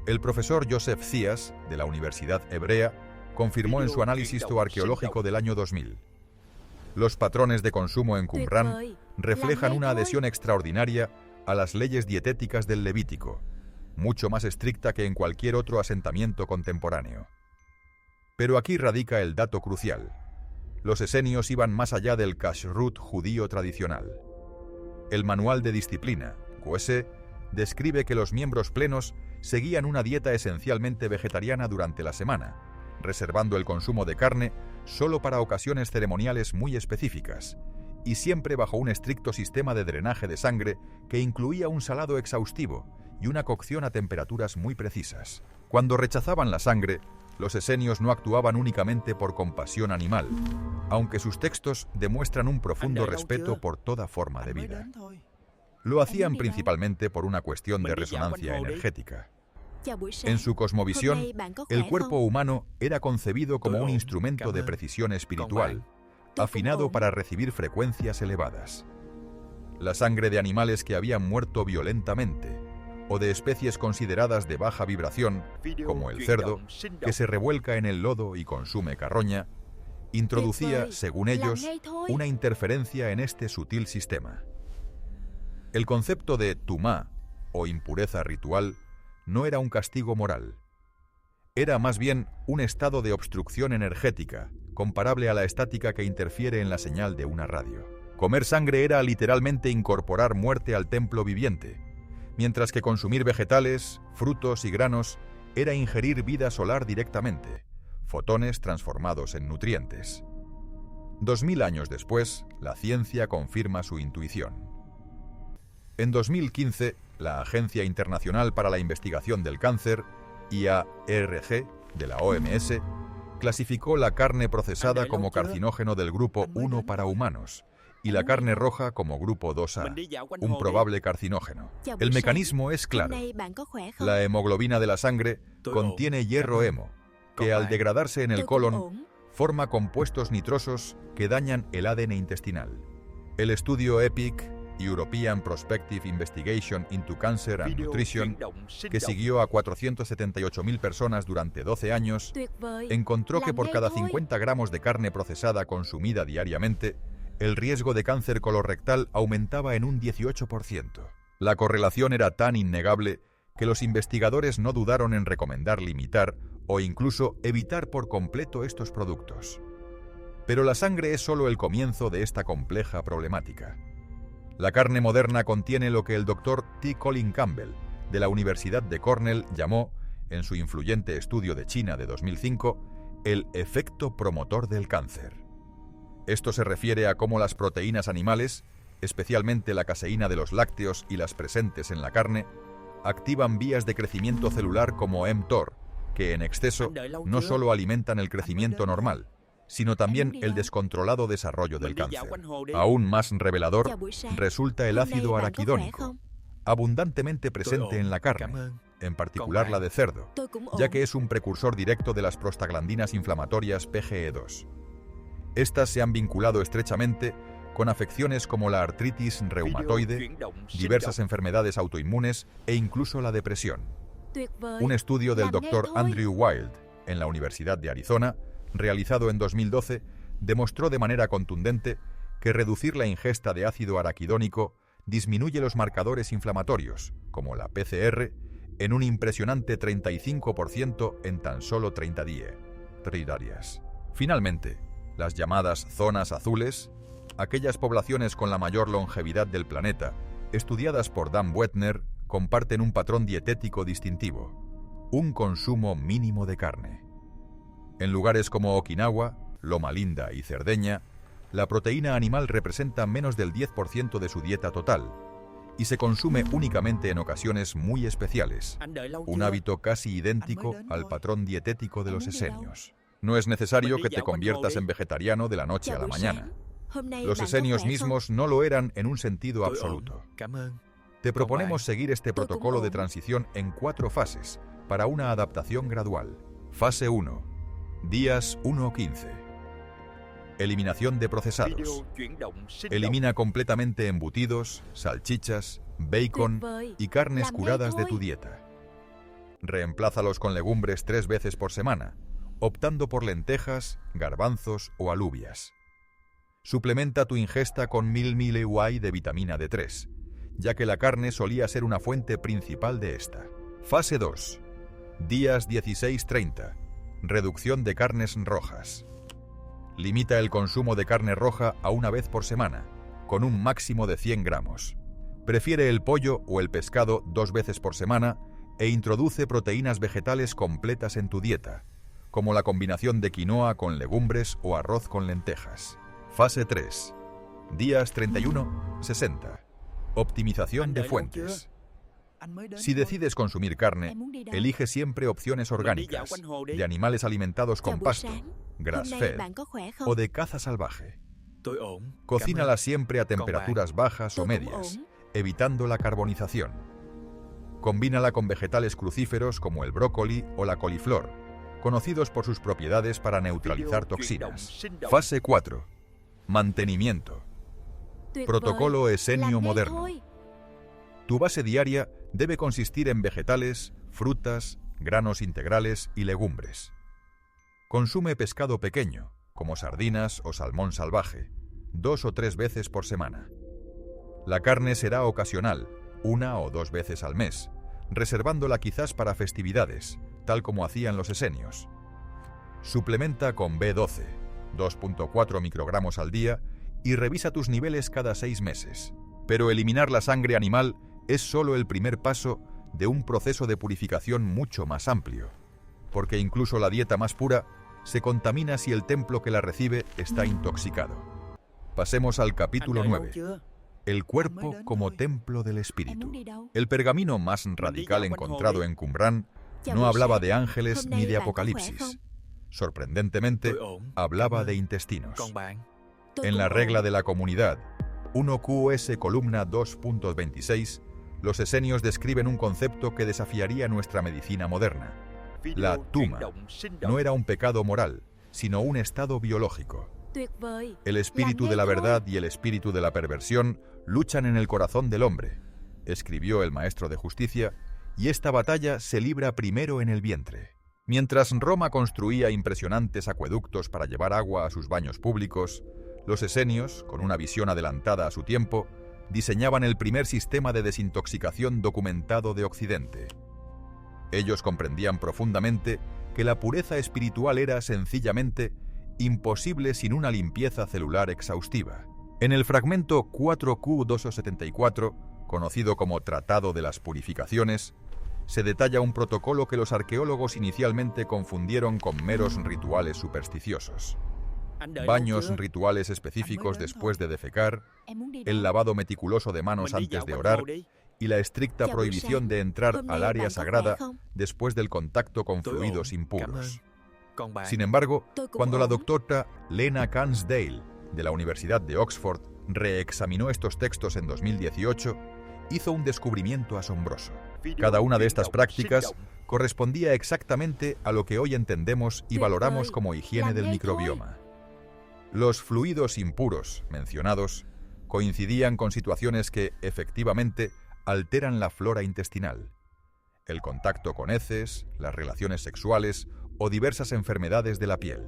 El profesor Joseph Zias, de la Universidad Hebrea, confirmó en su análisis zooarqueológico del año 2000. Los patrones de consumo en Qumran reflejan una adhesión extraordinaria a las leyes dietéticas del Levítico, mucho más estricta que en cualquier otro asentamiento contemporáneo. Pero aquí radica el dato crucial. Los esenios iban más allá del kashrut judío tradicional. El manual de disciplina, Goese, describe que los miembros plenos seguían una dieta esencialmente vegetariana durante la semana, reservando el consumo de carne solo para ocasiones ceremoniales muy específicas, y siempre bajo un estricto sistema de drenaje de sangre que incluía un salado exhaustivo y una cocción a temperaturas muy precisas. Cuando rechazaban la sangre, los esenios no actuaban únicamente por compasión animal, aunque sus textos demuestran un profundo respeto por toda forma de vida. Lo hacían principalmente por una cuestión de resonancia energética. En su cosmovisión, el cuerpo humano era concebido como un instrumento de precisión espiritual, afinado para recibir frecuencias elevadas. La sangre de animales que habían muerto violentamente, o de especies consideradas de baja vibración, como el cerdo, que se revuelca en el lodo y consume carroña, introducía, según ellos, una interferencia en este sutil sistema. El concepto de tumá, o impureza ritual, no era un castigo moral. Era más bien un estado de obstrucción energética, comparable a la estática que interfiere en la señal de una radio. Comer sangre era literalmente incorporar muerte al templo viviente, mientras que consumir vegetales, frutos y granos era ingerir vida solar directamente, fotones transformados en nutrientes. 2000 años después, la ciencia confirma su intuición. En 2015, la Agencia Internacional para la Investigación del Cáncer, IARG, de la OMS, clasificó la carne procesada como carcinógeno del grupo 1 para humanos y la carne roja como grupo 2A, un probable carcinógeno. El mecanismo es claro. La hemoglobina de la sangre contiene hierro hemo, que al degradarse en el colon forma compuestos nitrosos que dañan el ADN intestinal. El estudio EPIC, European Prospective Investigation into Cancer and Nutrition, que siguió a 478.000 personas durante 12 años, encontró que por cada 50 gramos de carne procesada consumida diariamente, el riesgo de cáncer colorectal aumentaba en un 18%. La correlación era tan innegable que los investigadores no dudaron en recomendar limitar o incluso evitar por completo estos productos. Pero la sangre es solo el comienzo de esta compleja problemática. La carne moderna contiene lo que el Dr. T. Colin Campbell, de la Universidad de Cornell, llamó, en su influyente estudio de China de 2005, el efecto promotor del cáncer. Esto se refiere a cómo las proteínas animales, especialmente la caseína de los lácteos y las presentes en la carne, activan vías de crecimiento celular como mTOR, que en exceso no solo alimentan el crecimiento normal, sino también el descontrolado desarrollo del cáncer. Aún más revelador resulta el ácido araquidónico, abundantemente presente en la carne, en particular la de cerdo, ya que es un precursor directo de las prostaglandinas inflamatorias PGE2. Estas se han vinculado estrechamente con afecciones como la artritis reumatoide, diversas enfermedades autoinmunes e incluso la depresión. Un estudio del Dr. Andrew Wild, en la Universidad de Arizona, realizado en 2012, demostró de manera contundente que reducir la ingesta de ácido araquidónico disminuye los marcadores inflamatorios, como la PCR, en un impresionante 35% en tan solo 30 días. Finalmente, las llamadas zonas azules, aquellas poblaciones con la mayor longevidad del planeta, estudiadas por Dan Buettner, comparten un patrón dietético distintivo: un consumo mínimo de carne. En lugares como Okinawa, Loma Linda y Cerdeña, la proteína animal representa menos del 10% de su dieta total y se consume únicamente en ocasiones muy especiales, un hábito casi idéntico al patrón dietético de los esenios. No es necesario que te conviertas en vegetariano de la noche a la mañana. Los esenios mismos no lo eran en un sentido absoluto. Te proponemos seguir este protocolo de transición en 4 fases para una adaptación gradual. Fase 1. Días 1-15. Eliminación de procesados. Elimina completamente embutidos, salchichas, bacon y carnes curadas de tu dieta. Reemplázalos con legumbres 3 veces por semana, optando por lentejas, garbanzos o alubias. Suplementa tu ingesta con 1000 mAh de vitamina D3, ya que la carne solía ser una fuente principal de esta. Fase 2. Días 16-30. Reducción de carnes rojas. Limita el consumo de carne roja a 1 vez por semana, con un máximo de 100 gramos. Prefiere el pollo o el pescado 2 veces por semana e introduce proteínas vegetales completas en tu dieta, como la combinación de quinoa con legumbres o arroz con lentejas. Fase 3. Días 31-60. Optimización de fuentes. Si decides consumir carne, elige siempre opciones orgánicas, de animales alimentados con pasto, grass-fed o de caza salvaje. Cocínala siempre a temperaturas bajas o medias, evitando la carbonización. Combínala con vegetales crucíferos como el brócoli o la coliflor, conocidos por sus propiedades para neutralizar toxinas. Fase 4. Mantenimiento. Protocolo Esenio moderno. Tu base diaria debe consistir en vegetales, frutas, granos integrales y legumbres. Consume pescado pequeño, como sardinas o salmón salvaje, 2 o 3 veces por semana. La carne será ocasional, 1 o 2 veces al mes, reservándola quizás para festividades, tal como hacían los esenios. Suplementa con B12, 2.4 microgramos al día, y revisa tus niveles cada 6 meses. Pero eliminar la sangre animal es solo el primer paso de un proceso de purificación mucho más amplio, porque incluso la dieta más pura se contamina si el templo que la recibe está intoxicado. Pasemos al capítulo 9. El cuerpo como templo del espíritu. El pergamino más radical encontrado en Qumran no hablaba de ángeles ni de apocalipsis. Sorprendentemente, hablaba de intestinos. En la regla de la comunidad, 1QS columna 2.26, los esenios describen un concepto que desafiaría nuestra medicina moderna. La tuma no era un pecado moral, sino un estado biológico. El espíritu de la verdad y el espíritu de la perversión luchan en el corazón del hombre, escribió el maestro de justicia, y esta batalla se libra primero en el vientre. Mientras Roma construía impresionantes acueductos para llevar agua a sus baños públicos, los esenios, con una visión adelantada a su tiempo, diseñaban el primer sistema de desintoxicación documentado de Occidente. Ellos comprendían profundamente que la pureza espiritual era, sencillamente, imposible sin una limpieza celular exhaustiva. En el fragmento 4Q274, conocido como Tratado de las Purificaciones, se detalla un protocolo que los arqueólogos inicialmente confundieron con meros rituales supersticiosos. Baños rituales específicos después de defecar, el lavado meticuloso de manos antes de orar y la estricta prohibición de entrar al área sagrada después del contacto con fluidos impuros. Sin embargo, cuando la doctora Lena Cansdale, de la Universidad de Oxford, reexaminó estos textos en 2018, hizo un descubrimiento asombroso. Cada una de estas prácticas correspondía exactamente a lo que hoy entendemos y valoramos como higiene del microbioma. Los fluidos impuros mencionados coincidían con situaciones que, efectivamente, alteran la flora intestinal. El contacto con heces, las relaciones sexuales o diversas enfermedades de la piel.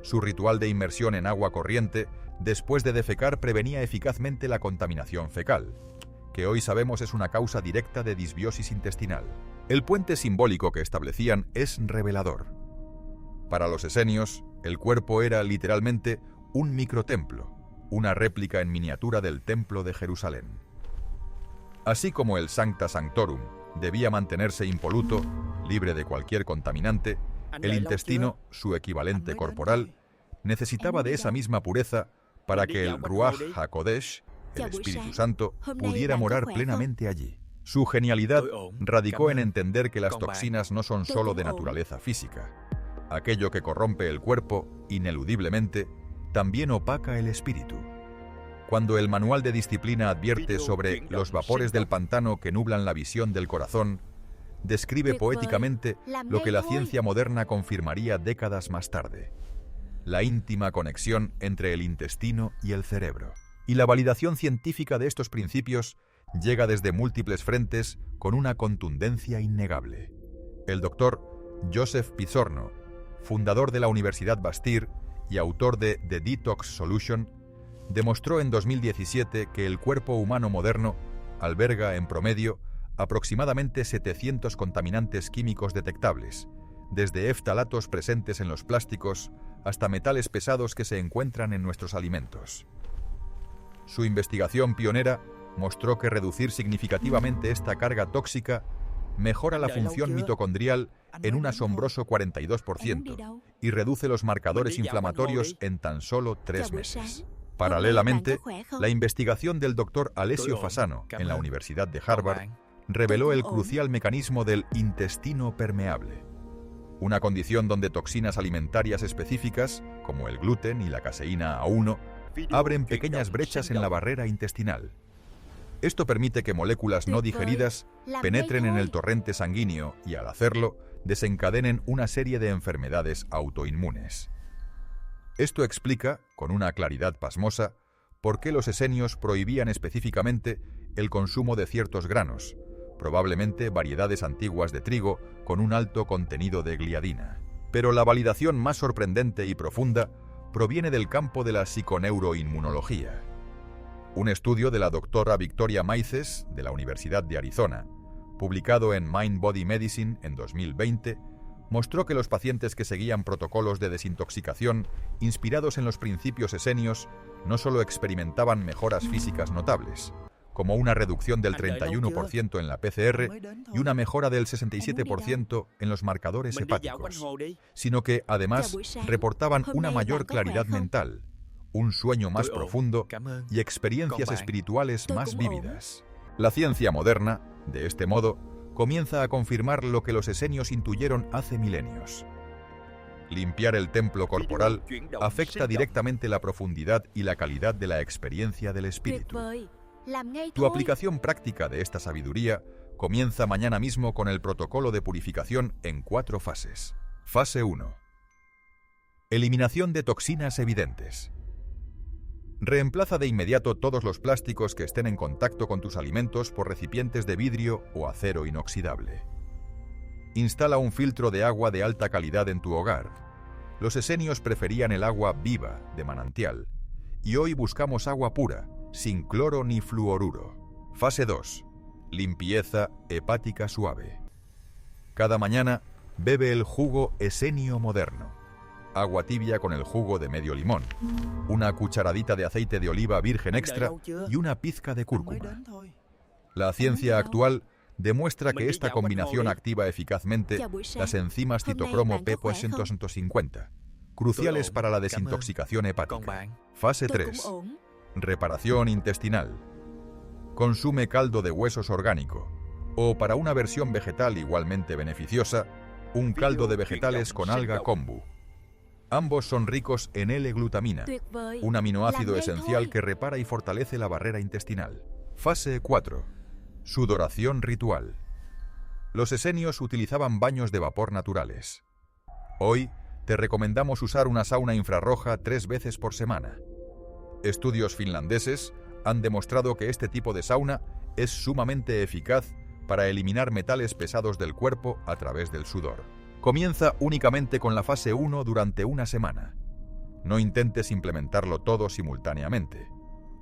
Su ritual de inmersión en agua corriente después de defecar prevenía eficazmente la contaminación fecal, que hoy sabemos es una causa directa de disbiosis intestinal. El puente simbólico que establecían es revelador. Para los esenios, el cuerpo era literalmente un microtemplo, una réplica en miniatura del Templo de Jerusalén. Así como el Sancta Sanctorum debía mantenerse impoluto, libre de cualquier contaminante, el intestino, su equivalente corporal, necesitaba de esa misma pureza para que el Ruach HaKodesh, el Espíritu Santo, pudiera morar plenamente allí. Su genialidad radicó en entender que las toxinas no son solo de naturaleza física. Aquello que corrompe el cuerpo, ineludiblemente, también opaca el espíritu. Cuando el manual de disciplina advierte sobre los vapores del pantano que nublan la visión del corazón, describe poéticamente lo que la ciencia moderna confirmaría décadas más tarde: la íntima conexión entre el intestino y el cerebro. Y la validación científica de estos principios llega desde múltiples frentes con una contundencia innegable. El doctor Joseph Pizzorno, fundador de la Universidad Bastyr y autor de The Detox Solution, demostró en 2017 que el cuerpo humano moderno alberga en promedio aproximadamente 700 contaminantes químicos detectables, desde eftalatos presentes en los plásticos hasta metales pesados que se encuentran en nuestros alimentos. Su investigación pionera mostró que reducir significativamente esta carga tóxica mejora la función mitocondrial en un asombroso 42% y reduce los marcadores inflamatorios en tan solo 3 meses. Paralelamente, la investigación del Dr. Alessio Fasano en la Universidad de Harvard reveló el crucial mecanismo del intestino permeable, una condición donde toxinas alimentarias específicas, como el gluten y la caseína A1, abren pequeñas brechas en la barrera intestinal. Esto permite que moléculas no digeridas penetren en el torrente sanguíneo y, al hacerlo, desencadenen una serie de enfermedades autoinmunes. Esto explica, con una claridad pasmosa, por qué los esenios prohibían específicamente el consumo de ciertos granos, probablemente variedades antiguas de trigo con un alto contenido de gliadina. Pero la validación más sorprendente y profunda proviene del campo de la psiconeuroinmunología. Un estudio de la doctora Victoria Maices, de la Universidad de Arizona, publicado en Mind Body Medicine en 2020, mostró que los pacientes que seguían protocolos de desintoxicación inspirados en los principios esenios no solo experimentaban mejoras físicas notables, como una reducción del 31% en la PCR y una mejora del 67% en los marcadores hepáticos, sino que, además, reportaban una mayor claridad mental, un sueño más profundo y experiencias espirituales más vívidas. La ciencia moderna, de este modo, comienza a confirmar lo que los esenios intuyeron hace milenios. Limpiar el templo corporal afecta directamente la profundidad y la calidad de la experiencia del espíritu. Tu aplicación práctica de esta sabiduría comienza mañana mismo con el protocolo de purificación en 4 fases. Fase 1. Eliminación de toxinas evidentes. Reemplaza de inmediato todos los plásticos que estén en contacto con tus alimentos por recipientes de vidrio o acero inoxidable. Instala un filtro de agua de alta calidad en tu hogar. Los esenios preferían el agua viva, de manantial, y hoy buscamos agua pura, sin cloro ni fluoruro. Fase 2. Limpieza hepática suave. Cada mañana, bebe el jugo esenio moderno. Agua tibia con el jugo de medio limón, una cucharadita de aceite de oliva virgen extra y una pizca de cúrcuma. La ciencia actual demuestra que esta combinación activa eficazmente las enzimas citocromo P450, cruciales para la desintoxicación hepática. Fase 3. Reparación intestinal. Consume caldo de huesos orgánico, o para una versión vegetal igualmente beneficiosa, un caldo de vegetales con alga kombu. Ambos son ricos en L-glutamina, un aminoácido esencial que repara y fortalece la barrera intestinal. Fase 4. Sudoración ritual. Los esenios utilizaban baños de vapor naturales. Hoy, te recomendamos usar una sauna infrarroja 3 veces por semana. Estudios finlandeses han demostrado que este tipo de sauna es sumamente eficaz para eliminar metales pesados del cuerpo a través del sudor. Comienza únicamente con la fase 1 durante una semana. No intentes implementarlo todo simultáneamente.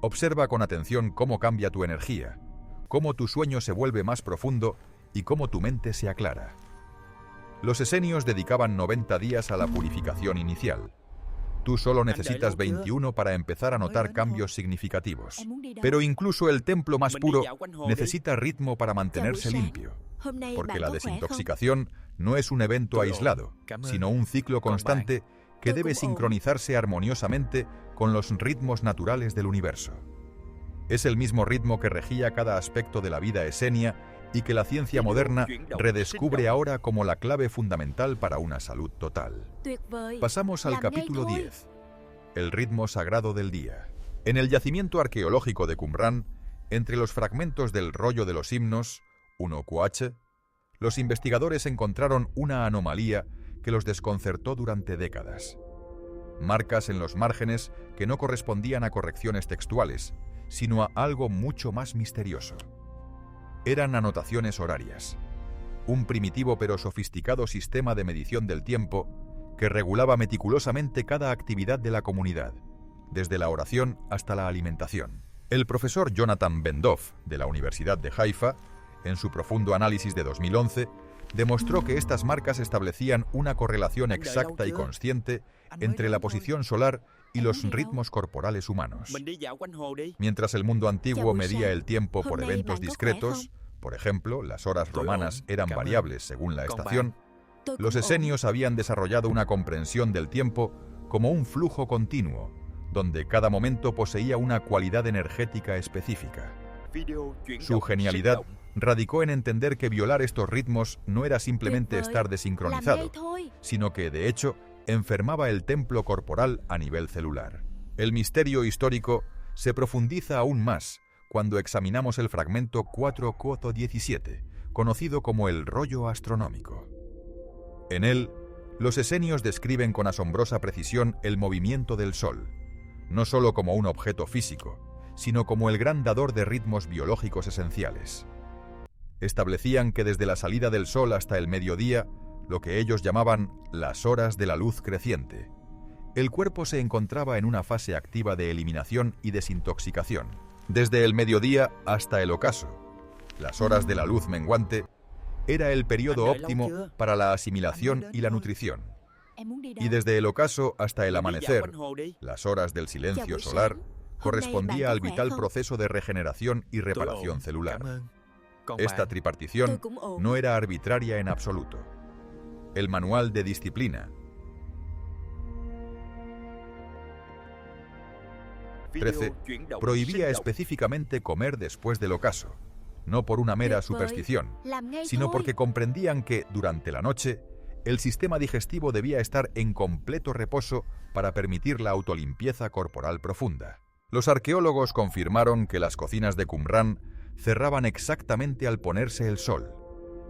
Observa con atención cómo cambia tu energía, cómo tu sueño se vuelve más profundo y cómo tu mente se aclara. Los esenios dedicaban 90 días a la purificación inicial. Tú solo necesitas 21 para empezar a notar cambios significativos. Pero incluso el templo más puro necesita ritmo para mantenerse limpio, porque la desintoxicación no es un evento aislado, sino un ciclo constante que debe sincronizarse armoniosamente con los ritmos naturales del universo. Es el mismo ritmo que regía cada aspecto de la vida esenia y que la ciencia moderna redescubre ahora como la clave fundamental para una salud total. Pasamos al capítulo 10, el ritmo sagrado del día. En el yacimiento arqueológico de Qumran, entre los fragmentos del rollo de los himnos, Unoquache, los investigadores encontraron una anomalía que los desconcertó durante décadas. Marcas en los márgenes que no correspondían a correcciones textuales, sino a algo mucho más misterioso. Eran anotaciones horarias, un primitivo pero sofisticado sistema de medición del tiempo que regulaba meticulosamente cada actividad de la comunidad, desde la oración hasta la alimentación. El profesor Jonathan Bendorf, de la Universidad de Haifa, en su profundo análisis de 2011, demostró que estas marcas establecían una correlación exacta y consciente entre la posición solar y los ritmos corporales humanos. Mientras el mundo antiguo medía el tiempo por eventos discretos, por ejemplo, las horas romanas eran variables según la estación, los esenios habían desarrollado una comprensión del tiempo como un flujo continuo, donde cada momento poseía una cualidad energética específica. Su genialidad radicó en entender que violar estos ritmos no era simplemente estar desincronizado, sino que, de hecho, enfermaba el templo corporal a nivel celular. El misterio histórico se profundiza aún más cuando examinamos el fragmento 4.17, conocido como el rollo astronómico. En él, los esenios describen con asombrosa precisión el movimiento del Sol, no solo como un objeto físico, sino como el gran dador de ritmos biológicos esenciales. Establecían que desde la salida del Sol hasta el mediodía, lo que ellos llamaban las horas de la luz creciente, el cuerpo se encontraba en una fase activa de eliminación y desintoxicación. Desde el mediodía hasta el ocaso, las horas de la luz menguante, era el periodo óptimo para la asimilación y la nutrición. Y desde el ocaso hasta el amanecer, las horas del silencio solar, correspondía al vital proceso de regeneración y reparación celular. Esta tripartición no era arbitraria en absoluto. El manual de disciplina 13 prohibía específicamente comer después del ocaso, no por una mera superstición, sino porque comprendían que, durante la noche, el sistema digestivo debía estar en completo reposo para permitir la autolimpieza corporal profunda. Los arqueólogos confirmaron que las cocinas de Qumrán cerraban exactamente al ponerse el sol,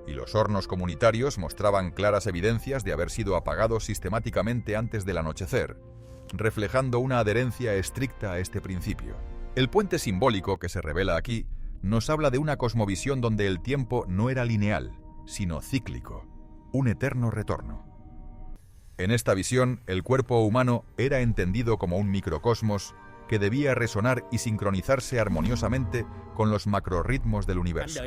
y los hornos comunitarios mostraban claras evidencias de haber sido apagados sistemáticamente antes del anochecer, reflejando una adherencia estricta a este principio. El puente simbólico que se revela aquí nos habla de una cosmovisión donde el tiempo no era lineal, sino cíclico, un eterno retorno. En esta visión, el cuerpo humano era entendido como un microcosmos que debía resonar y sincronizarse armoniosamente con los macrorritmos del universo.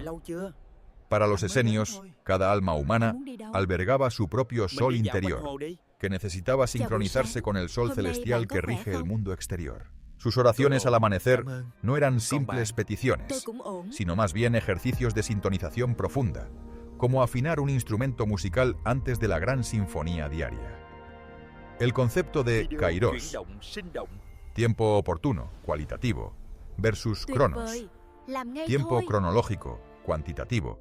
Para los esenios, cada alma humana albergaba su propio sol interior, que necesitaba sincronizarse con el sol celestial que rige el mundo exterior. Sus oraciones al amanecer no eran simples peticiones, sino más bien ejercicios de sintonización profunda, como afinar un instrumento musical antes de la gran sinfonía diaria. El concepto de kairos, tiempo oportuno, cualitativo, versus cronos, tiempo cronológico, cuantitativo,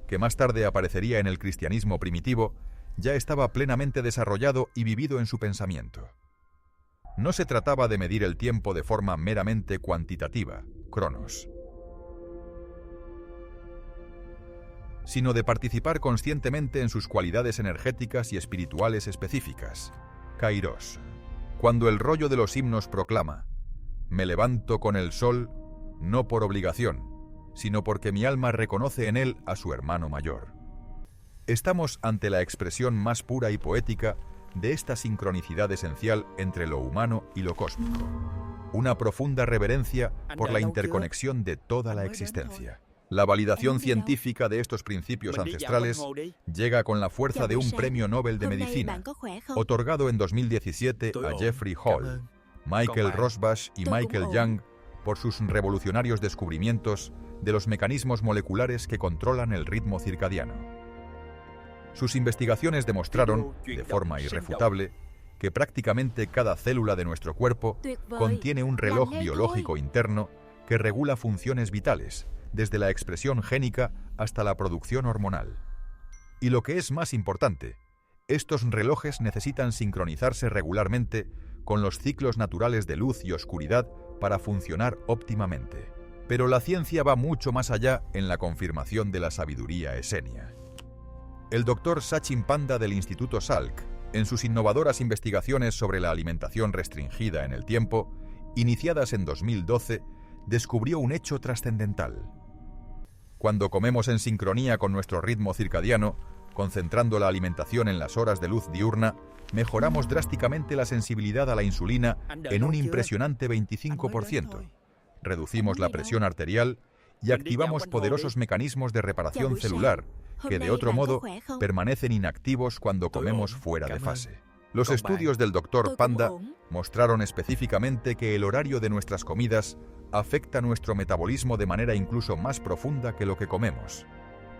que más tarde aparecería en el cristianismo primitivo, ya estaba plenamente desarrollado y vivido en su pensamiento. No se trataba de medir el tiempo de forma meramente cuantitativa, cronos, sino de participar conscientemente en sus cualidades energéticas y espirituales específicas, kairos. Cuando el rollo de los himnos proclama: «Me levanto con el sol, no por obligación, sino porque mi alma reconoce en él a su hermano mayor». Estamos ante la expresión más pura y poética de esta sincronicidad esencial entre lo humano y lo cósmico. Una profunda reverencia por la interconexión de toda la existencia. La validación científica de estos principios ancestrales llega con la fuerza de un premio Nobel de Medicina, otorgado en 2017 a Jeffrey Hall, Michael Rosbash y Michael Young por sus revolucionarios descubrimientos de los mecanismos moleculares que controlan el ritmo circadiano. Sus investigaciones demostraron, de forma irrefutable, que prácticamente cada célula de nuestro cuerpo contiene un reloj biológico interno que regula funciones vitales, desde la expresión génica hasta la producción hormonal. Y lo que es más importante, estos relojes necesitan sincronizarse regularmente con los ciclos naturales de luz y oscuridad para funcionar óptimamente. Pero la ciencia va mucho más allá en la confirmación de la sabiduría esenia. El doctor Sachin Panda del Instituto Salk, en sus innovadoras investigaciones sobre la alimentación restringida en el tiempo, iniciadas en 2012, descubrió un hecho trascendental. Cuando comemos en sincronía con nuestro ritmo circadiano, concentrando la alimentación en las horas de luz diurna, mejoramos drásticamente la sensibilidad a la insulina en un impresionante 25%. Reducimos la presión arterial y activamos poderosos mecanismos de reparación celular, que de otro modo permanecen inactivos cuando comemos fuera de fase. Los estudios del Dr. Panda mostraron específicamente que el horario de nuestras comidas afecta nuestro metabolismo de manera incluso más profunda que lo que comemos.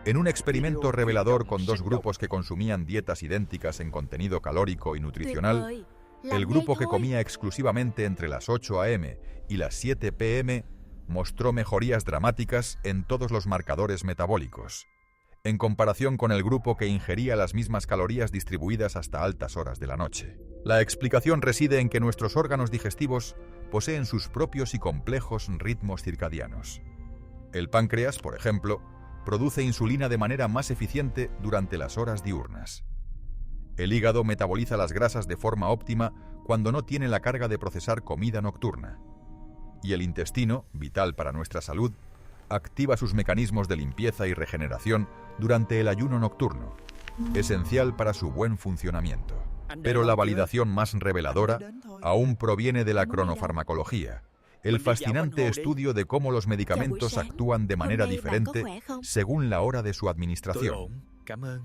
En un experimento revelador con dos grupos que consumían dietas idénticas en contenido calórico y nutricional, el grupo que comía exclusivamente entre las 8 a.m. y las 7 p.m. mostró mejorías dramáticas en todos los marcadores metabólicos, en comparación con el grupo que ingería las mismas calorías distribuidas hasta altas horas de la noche. La explicación reside en que nuestros órganos digestivos poseen sus propios y complejos ritmos circadianos. El páncreas, por ejemplo, produce insulina de manera más eficiente durante las horas diurnas. El hígado metaboliza las grasas de forma óptima cuando no tiene la carga de procesar comida nocturna. Y el intestino, vital para nuestra salud, activa sus mecanismos de limpieza y regeneración durante el ayuno nocturno, esencial para su buen funcionamiento. Pero la validación más reveladora aún proviene de la cronofarmacología, el fascinante estudio de cómo los medicamentos actúan de manera diferente según la hora de su administración.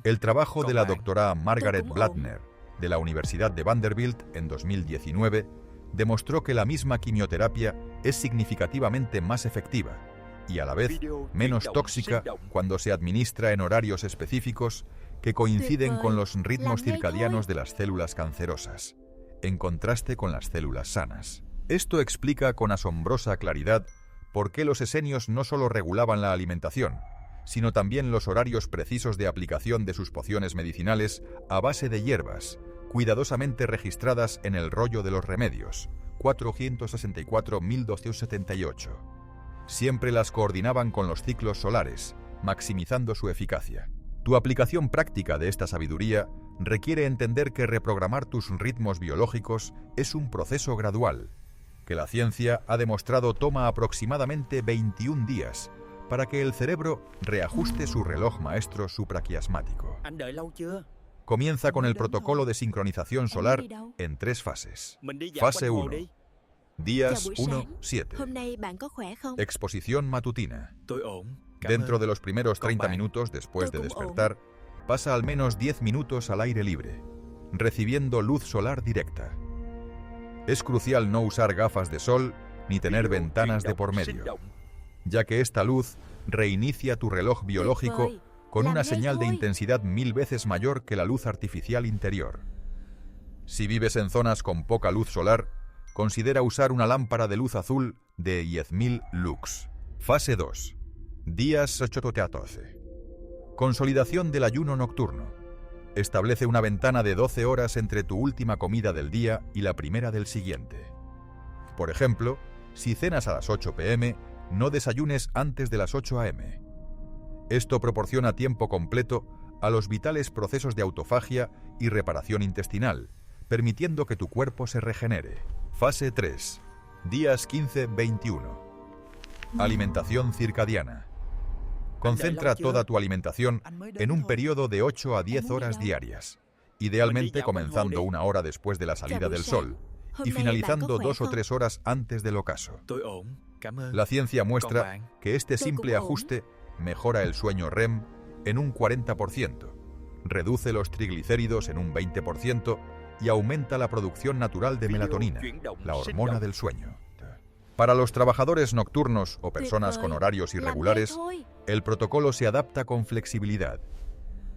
El trabajo de la doctora Margaret Blattner, de la Universidad de Vanderbilt en 2019, demostró que la misma quimioterapia es significativamente más efectiva y a la vez menos tóxica cuando se administra en horarios específicos que coinciden con los ritmos circadianos de las células cancerosas, en contraste con las células sanas. Esto explica con asombrosa claridad por qué los esenios no solo regulaban la alimentación, sino también los horarios precisos de aplicación de sus pociones medicinales a base de hierbas, cuidadosamente registradas en el rollo de los remedios, 464.278. Siempre las coordinaban con los ciclos solares, maximizando su eficacia. Tu aplicación práctica de esta sabiduría requiere entender que reprogramar tus ritmos biológicos es un proceso gradual, que la ciencia ha demostrado toma aproximadamente 21 días para que el cerebro reajuste su reloj maestro supraquiasmático. Comienza con el protocolo de sincronización solar en 3 fases. Fase 1. Días 1-7. Exposición matutina. Dentro de los primeros 30 minutos después de despertar, pasa al menos 10 minutos al aire libre, recibiendo luz solar directa. Es crucial no usar gafas de sol ni tener ventanas de por medio, ya que esta luz reinicia tu reloj biológico con una señal de intensidad 1000 veces mayor que la luz artificial interior. Si vives en zonas con poca luz solar, considera usar una lámpara de luz azul de 10.000 lux. Fase 2. Días 8-14. Consolidación del ayuno nocturno. Establece una ventana de 12 horas entre tu última comida del día y la primera del siguiente. Por ejemplo, si cenas a las 8 p.m., no desayunes antes de las 8 a.m. Esto proporciona tiempo completo a los vitales procesos de autofagia y reparación intestinal, permitiendo que tu cuerpo se regenere. Fase 3. Días 15-21. Alimentación circadiana. Concentra toda tu alimentación en un periodo de 8 a 10 horas diarias, idealmente comenzando 1 hora después de la salida del sol y finalizando 2 o 3 horas antes del ocaso. La ciencia muestra que este simple ajuste mejora el sueño REM en un 40%, reduce los triglicéridos en un 20% y aumenta la producción natural de melatonina, la hormona del sueño. Para los trabajadores nocturnos o personas con horarios irregulares, el protocolo se adapta con flexibilidad.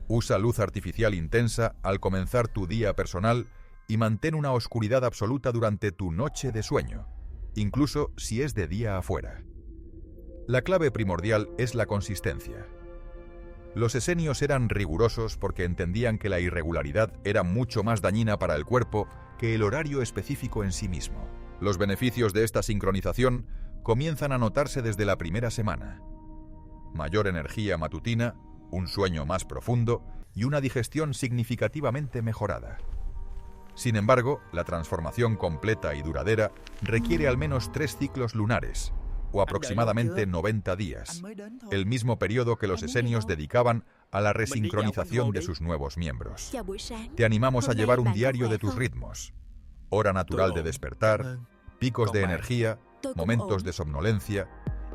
Usa luz artificial intensa al comenzar tu día personal y mantén una oscuridad absoluta durante tu noche de sueño, incluso si es de día afuera. La clave primordial es la consistencia. Los esenios eran rigurosos porque entendían que la irregularidad era mucho más dañina para el cuerpo que el horario específico en sí mismo. Los beneficios de esta sincronización comienzan a notarse desde la primera semana. Mayor energía matutina, un sueño más profundo y una digestión significativamente mejorada. Sin embargo, la transformación completa y duradera requiere al menos 3 ciclos lunares, o aproximadamente 90 días, el mismo periodo que los esenios dedicaban a la resincronización de sus nuevos miembros. Te animamos a llevar un diario de tus ritmos: hora natural de despertar, picos de energía, momentos de somnolencia,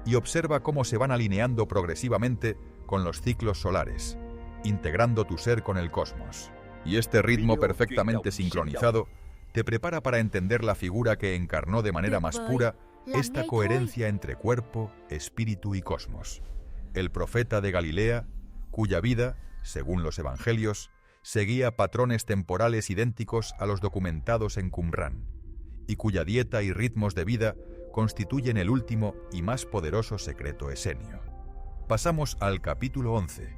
y observa cómo se van alineando progresivamente con los ciclos solares, integrando tu ser con el cosmos. Y este ritmo perfectamente sincronizado te prepara para entender la figura que encarnó de manera más pura esta coherencia entre cuerpo, espíritu y cosmos. El profeta de Galilea, cuya vida, según los evangelios, seguía patrones temporales idénticos a los documentados en Qumrán, y cuya dieta y ritmos de vida constituyen el último y más poderoso secreto esenio. Pasamos al capítulo 11,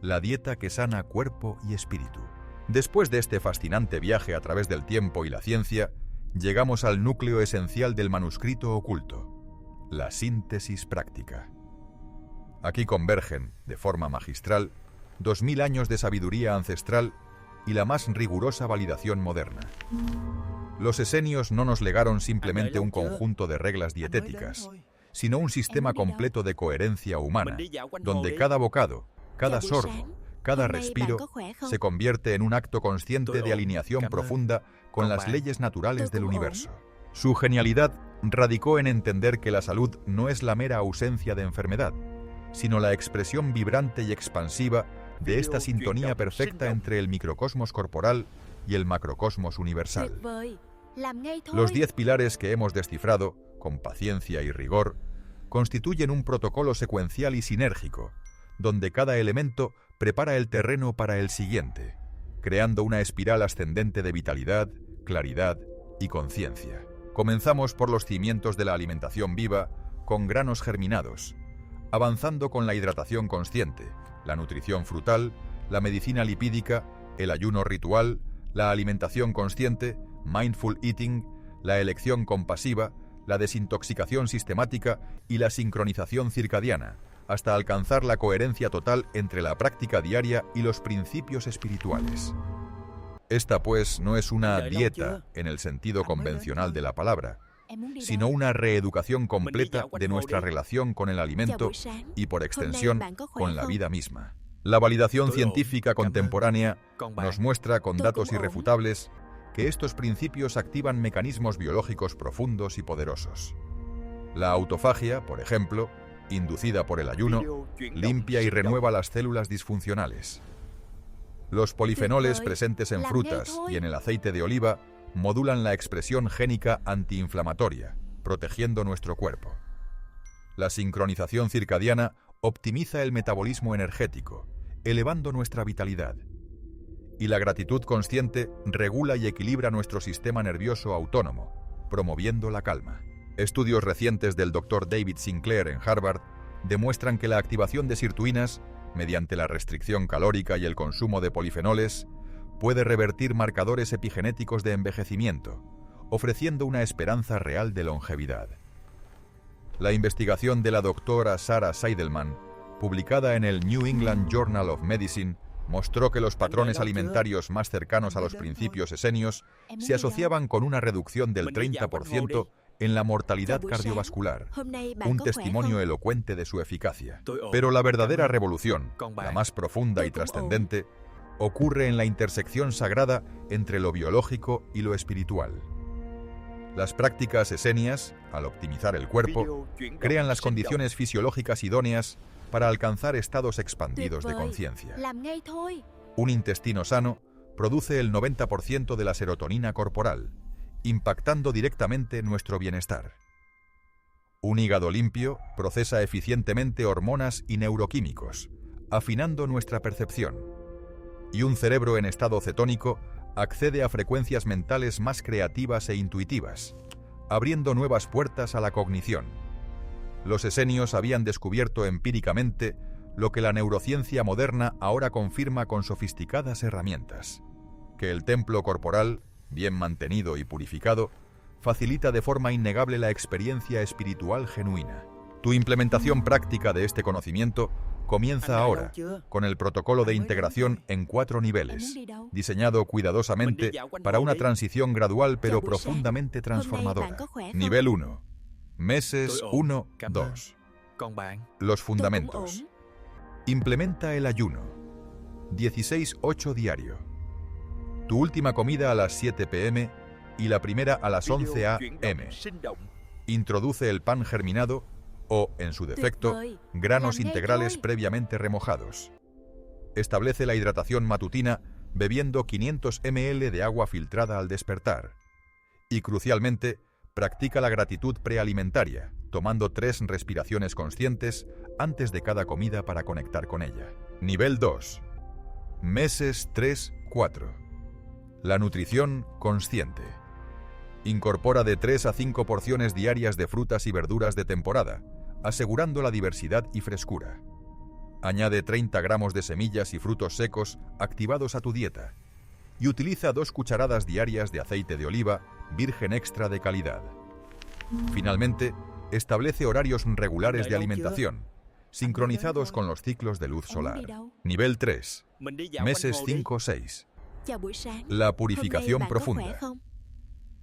la dieta que sana cuerpo y espíritu. Después de este fascinante viaje a través del tiempo y la ciencia, llegamos al núcleo esencial del manuscrito oculto, la síntesis práctica. Aquí convergen, de forma magistral, 2000 años de sabiduría ancestral y la más rigurosa validación moderna. Los esenios no nos legaron simplemente un conjunto de reglas dietéticas, sino un sistema completo de coherencia humana, donde cada bocado, cada sorbo, cada respiro se convierte en un acto consciente de alineación profunda con las leyes naturales del universo. Su genialidad radicó en entender que la salud no es la mera ausencia de enfermedad, sino la expresión vibrante y expansiva de esta sintonía perfecta entre el microcosmos corporal y el macrocosmos universal. Los 10 pilares que hemos descifrado, con paciencia y rigor, constituyen un protocolo secuencial y sinérgico, donde cada elemento prepara el terreno para el siguiente, creando una espiral ascendente de vitalidad, claridad y conciencia. Comenzamos por los cimientos de la alimentación viva, con granos germinados, avanzando con la hidratación consciente, la nutrición frutal, la medicina lipídica, el ayuno ritual, la alimentación consciente, mindful eating, la elección compasiva, la desintoxicación sistemática y la sincronización circadiana, hasta alcanzar la coherencia total entre la práctica diaria y los principios espirituales. Esta, pues, no es una dieta en el sentido convencional de la palabra, sino una reeducación completa de nuestra relación con el alimento y, por extensión, con la vida misma. La validación científica contemporánea nos muestra con datos irrefutables que estos principios activan mecanismos biológicos profundos y poderosos. La autofagia, por ejemplo, inducida por el ayuno, limpia y renueva las células disfuncionales. Los polifenoles presentes en frutas y en el aceite de oliva modulan la expresión génica antiinflamatoria, protegiendo nuestro cuerpo. La sincronización circadiana optimiza el metabolismo energético, elevando nuestra vitalidad. Y la gratitud consciente regula y equilibra nuestro sistema nervioso autónomo, promoviendo la calma. Estudios recientes del Dr. David Sinclair en Harvard demuestran que la activación de sirtuinas, mediante la restricción calórica y el consumo de polifenoles, puede revertir marcadores epigenéticos de envejecimiento, ofreciendo una esperanza real de longevidad. La investigación de la doctora Sarah Seidelman, publicada en el New England Journal of Medicine, mostró que los patrones alimentarios más cercanos a los principios esenios se asociaban con una reducción del 30% en la mortalidad cardiovascular, un testimonio elocuente de su eficacia. Pero la verdadera revolución, la más profunda y trascendente, ocurre en la intersección sagrada entre lo biológico y lo espiritual. Las prácticas esenias, al optimizar el cuerpo, crean las condiciones fisiológicas idóneas para alcanzar estados expandidos de conciencia. Un intestino sano produce el 90% de la serotonina corporal, impactando directamente nuestro bienestar. Un hígado limpio procesa eficientemente hormonas y neuroquímicos, afinando nuestra percepción. Y un cerebro en estado cetónico accede a frecuencias mentales más creativas e intuitivas, abriendo nuevas puertas a la cognición. Los esenios habían descubierto empíricamente lo que la neurociencia moderna ahora confirma con sofisticadas herramientas: que el templo corporal, bien mantenido y purificado, facilita de forma innegable la experiencia espiritual genuina. Tu implementación práctica de este conocimiento comienza ahora, con el protocolo de integración en 4 niveles, diseñado cuidadosamente para una transición gradual pero profundamente transformadora. Nivel 1. Meses 1-2. Los fundamentos. Implementa el ayuno. 16-8 diario. Tu última comida a las 7 p.m. y la primera a las 11 a.m. Introduce el pan germinado o, en su defecto, granos integrales previamente remojados. Establece la hidratación matutina bebiendo 500 ml de agua filtrada al despertar. Y, crucialmente, practica la gratitud prealimentaria, tomando 3 respiraciones conscientes antes de cada comida para conectar con ella. Nivel 2. Meses 3-4. La nutrición consciente. Incorpora de 3 a 5 porciones diarias de frutas y verduras de temporada, asegurando la diversidad y frescura. Añade 30 gramos de semillas y frutos secos activados a tu dieta. Y utiliza 2 cucharadas diarias de aceite de oliva virgen extra de calidad. Finalmente, establece horarios regulares de alimentación, sincronizados con los ciclos de luz solar. Nivel 3. Meses 5-6. La purificación profunda.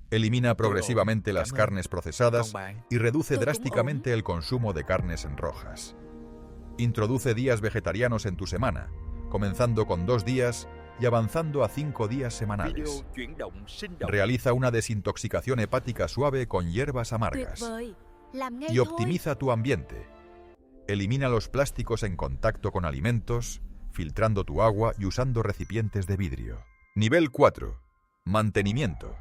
Elimina progresivamente las carnes procesadas y reduce drásticamente el consumo de carnes rojas. Introduce días vegetarianos en tu semana, comenzando con 2 días y avanzando a 5 días semanales. Realiza una desintoxicación hepática suave con hierbas amargas. Y optimiza tu ambiente. Elimina los plásticos en contacto con alimentos, filtrando tu agua y usando recipientes de vidrio. Nivel 4. Mantenimiento.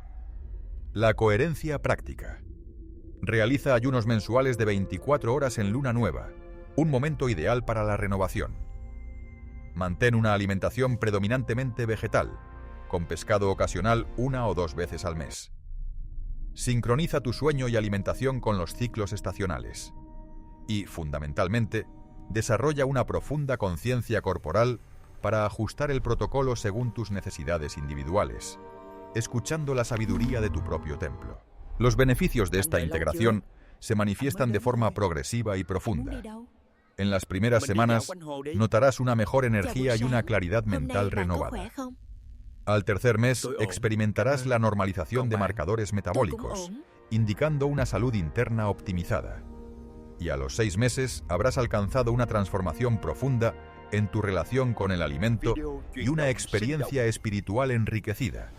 La coherencia práctica. Realiza ayunos mensuales de 24 horas en luna nueva, un momento ideal para la renovación. Mantén una alimentación predominantemente vegetal, con pescado ocasional 1 o 2 veces al mes. Sincroniza tu sueño y alimentación con los ciclos estacionales. Y, fundamentalmente, desarrolla una profunda conciencia corporal para ajustar el protocolo según tus necesidades individuales, escuchando la sabiduría de tu propio templo. Los beneficios de esta integración se manifiestan de forma progresiva y profunda. En las primeras semanas, notarás una mejor energía y una claridad mental renovada. Al tercer mes, experimentarás la normalización de marcadores metabólicos, indicando una salud interna optimizada. Y a los 6 meses, habrás alcanzado una transformación profunda en tu relación con el alimento y una experiencia espiritual enriquecida,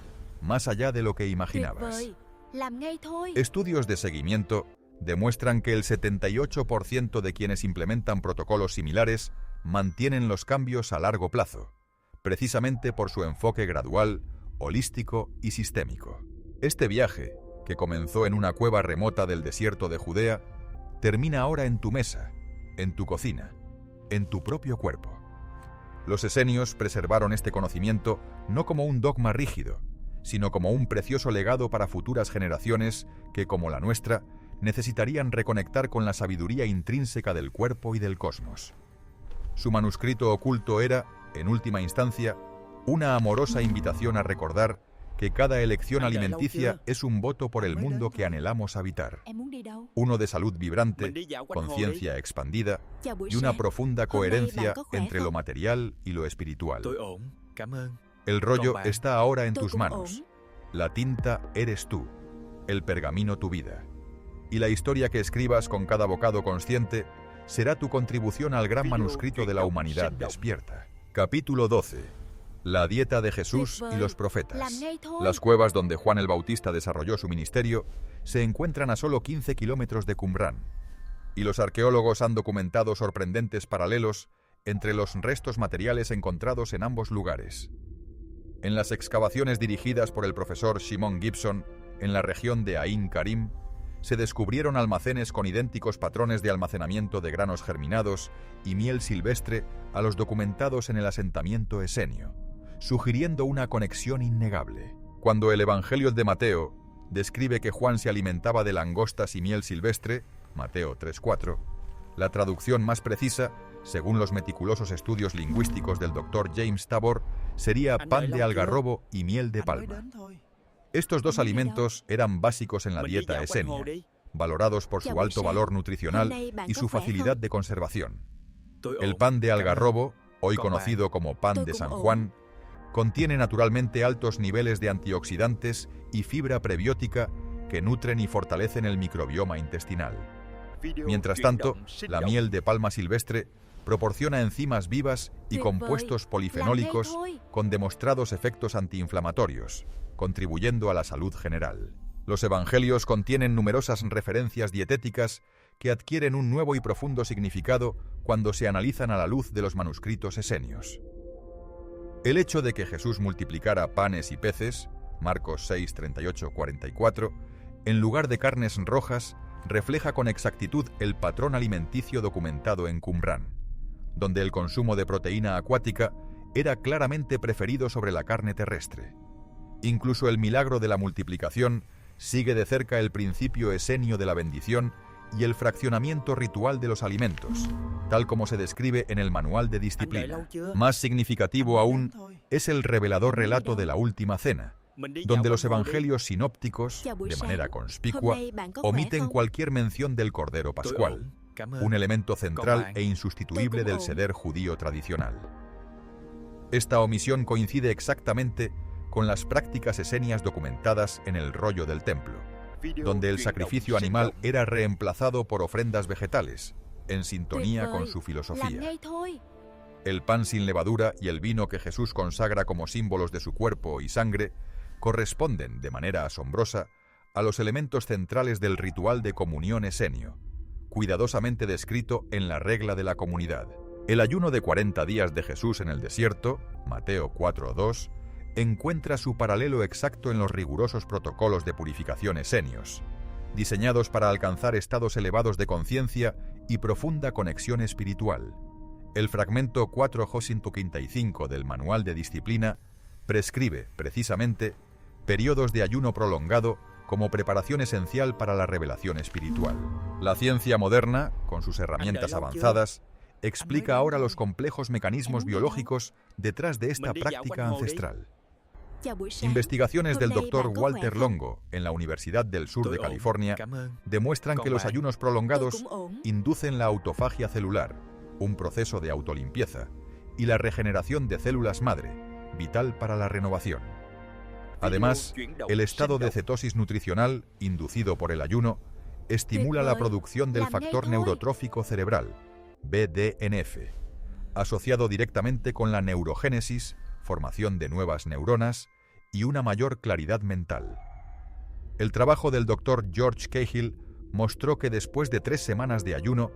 más allá de lo que imaginabas. Estudios de seguimiento demuestran que el 78% de quienes implementan protocolos similares mantienen los cambios a largo plazo, precisamente por su enfoque gradual, holístico y sistémico. Este viaje, que comenzó en una cueva remota del desierto de Judea, termina ahora en tu mesa, en tu cocina, en tu propio cuerpo. Los esenios preservaron este conocimiento no como un dogma rígido, sino como un precioso legado para futuras generaciones que, como la nuestra, necesitarían reconectar con la sabiduría intrínseca del cuerpo y del cosmos. Su manuscrito oculto era, en última instancia, una amorosa invitación a recordar que cada elección alimenticia es un voto por el mundo que anhelamos habitar. Uno de salud vibrante, conciencia expandida y una profunda coherencia entre lo material y lo espiritual. El rollo está ahora en tus manos. La tinta eres tú, el pergamino tu vida. Y la historia que escribas con cada bocado consciente será tu contribución al gran manuscrito de la humanidad despierta. Capítulo 12. La dieta de Jesús y los profetas. Las cuevas donde Juan el Bautista desarrolló su ministerio se encuentran a solo 15 kilómetros de Qumrán, y los arqueólogos han documentado sorprendentes paralelos entre los restos materiales encontrados en ambos lugares. En las excavaciones dirigidas por el profesor Shimon Gibson en la región de Ain Karim, se descubrieron almacenes con idénticos patrones de almacenamiento de granos germinados y miel silvestre a los documentados en el asentamiento esenio, sugiriendo una conexión innegable. Cuando el Evangelio de Mateo describe que Juan se alimentaba de langostas y miel silvestre, Mateo 3:4, la traducción más precisa, según los meticulosos estudios lingüísticos del Dr. James Tabor, sería pan de algarrobo y miel de palma. Estos 2 alimentos eran básicos en la dieta esenia, valorados por su alto valor nutricional y su facilidad de conservación. El pan de algarrobo, hoy conocido como pan de San Juan, contiene naturalmente altos niveles de antioxidantes y fibra prebiótica que nutren y fortalecen el microbioma intestinal. Mientras tanto, la miel de palma silvestre proporciona enzimas vivas y compuestos polifenólicos con demostrados efectos antiinflamatorios, contribuyendo a la salud general. Los evangelios contienen numerosas referencias dietéticas que adquieren un nuevo y profundo significado cuando se analizan a la luz de los manuscritos esenios. El hecho de que Jesús multiplicara panes y peces, Marcos 6, 38, 44, en lugar de carnes rojas, refleja con exactitud el patrón alimenticio documentado en Qumrán, donde el consumo de proteína acuática era claramente preferido sobre la carne terrestre. Incluso el milagro de la multiplicación sigue de cerca el principio esenio de la bendición y el fraccionamiento ritual de los alimentos, tal como se describe en el Manual de Disciplina. Más significativo aún es el revelador relato de la Última Cena, donde los evangelios sinópticos, de manera conspicua, omiten cualquier mención del Cordero Pascual, un elemento central e insustituible del seder judío tradicional. Esta omisión coincide exactamente con las prácticas esenias documentadas en el rollo del templo, donde el sacrificio animal era reemplazado por ofrendas vegetales, en sintonía con su filosofía. El pan sin levadura y el vino que Jesús consagra como símbolos de su cuerpo y sangre corresponden, de manera asombrosa, a los elementos centrales del ritual de comunión esenio, cuidadosamente descrito en la regla de la comunidad. El ayuno de 40 días de Jesús en el desierto, Mateo 4:2, encuentra su paralelo exacto en los rigurosos protocolos de purificación esenios, diseñados para alcanzar estados elevados de conciencia y profunda conexión espiritual. El fragmento 4:155 del Manual de Disciplina prescribe, precisamente, periodos de ayuno prolongado como preparación esencial para la revelación espiritual. La ciencia moderna, con sus herramientas avanzadas, explica ahora los complejos mecanismos biológicos detrás de esta práctica ancestral. Investigaciones del Dr. Walter Longo en la Universidad del Sur de California demuestran que los ayunos prolongados inducen la autofagia celular, un proceso de autolimpieza, y la regeneración de células madre, vital para la renovación. Además, el estado de cetosis nutricional, inducido por el ayuno, estimula la producción del factor neurotrófico cerebral, BDNF, asociado directamente con la neurogénesis, formación de nuevas neuronas y una mayor claridad mental. El trabajo del Dr. George Cahill mostró que después de 3 semanas de ayuno,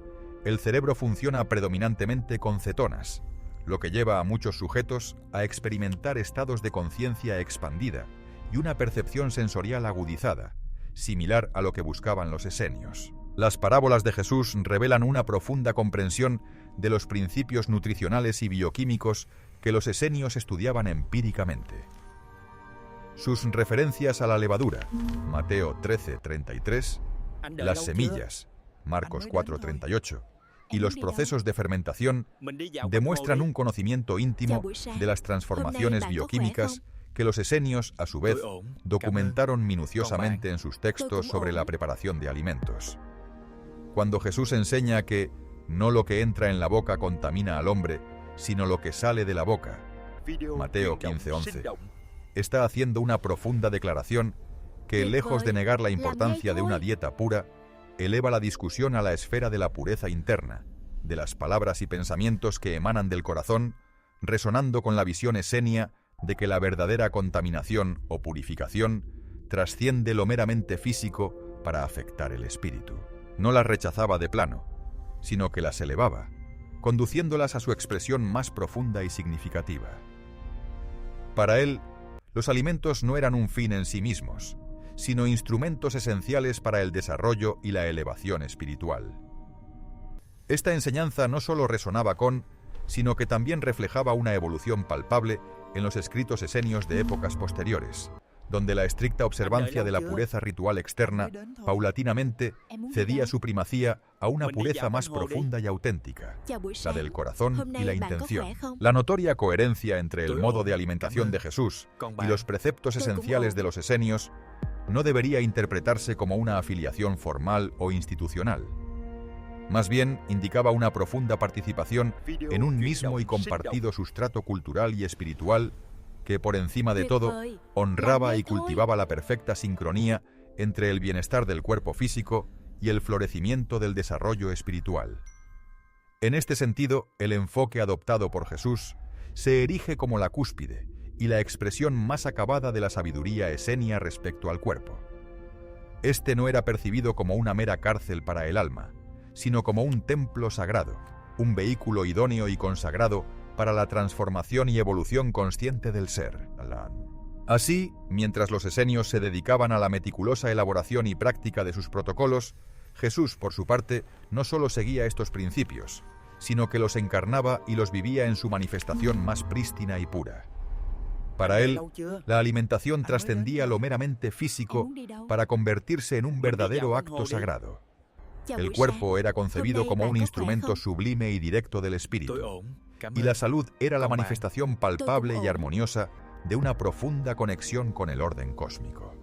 el cerebro funciona predominantemente con cetonas, lo que lleva a muchos sujetos a experimentar estados de conciencia expandida y una percepción sensorial agudizada, similar a lo que buscaban los esenios. Las parábolas de Jesús revelan una profunda comprensión de los principios nutricionales y bioquímicos que los esenios estudiaban empíricamente. Sus referencias a la levadura, Mateo 13:33, las semillas, Marcos 4:38, y los procesos de fermentación demuestran un conocimiento íntimo de las transformaciones bioquímicas que los esenios, a su vez, documentaron minuciosamente en sus textos sobre la preparación de alimentos. Cuando Jesús enseña que no lo que entra en la boca contamina al hombre, sino lo que sale de la boca, Mateo 15:11, está haciendo una profunda declaración que, lejos de negar la importancia de una dieta pura, eleva la discusión a la esfera de la pureza interna, de las palabras y pensamientos que emanan del corazón, resonando con la visión esenia de que la verdadera contaminación o purificación trasciende lo meramente físico para afectar el espíritu. No las rechazaba de plano, sino que las elevaba, conduciéndolas a su expresión más profunda y significativa. Para él, los alimentos no eran un fin en sí mismos, sino instrumentos esenciales para el desarrollo y la elevación espiritual. Esta enseñanza no solo resonaba con, sino que también reflejaba una evolución palpable en los escritos esenios de épocas posteriores, donde la estricta observancia de la pureza ritual externa paulatinamente cedía su primacía a una pureza más profunda y auténtica, la del corazón y la intención. La notoria coherencia entre el modo de alimentación de Jesús y los preceptos esenciales de los esenios no debería interpretarse como una afiliación formal o institucional. Más bien, indicaba una profunda participación en un mismo y compartido sustrato cultural y espiritual que, por encima de todo, honraba y cultivaba la perfecta sincronía entre el bienestar del cuerpo físico y el florecimiento del desarrollo espiritual. En este sentido, el enfoque adoptado por Jesús se erige como la cúspide y la expresión más acabada de la sabiduría esenia respecto al cuerpo. Este no era percibido como una mera cárcel para el alma, sino como un templo sagrado, un vehículo idóneo y consagrado para la transformación y evolución consciente del ser. Así, mientras los esenios se dedicaban a la meticulosa elaboración y práctica de sus protocolos, Jesús, por su parte, no solo seguía estos principios, sino que los encarnaba y los vivía en su manifestación más prístina y pura. Para él, la alimentación trascendía lo meramente físico para convertirse en un verdadero acto sagrado. El cuerpo era concebido como un instrumento sublime y directo del espíritu, y la salud era la manifestación palpable y armoniosa de una profunda conexión con el orden cósmico.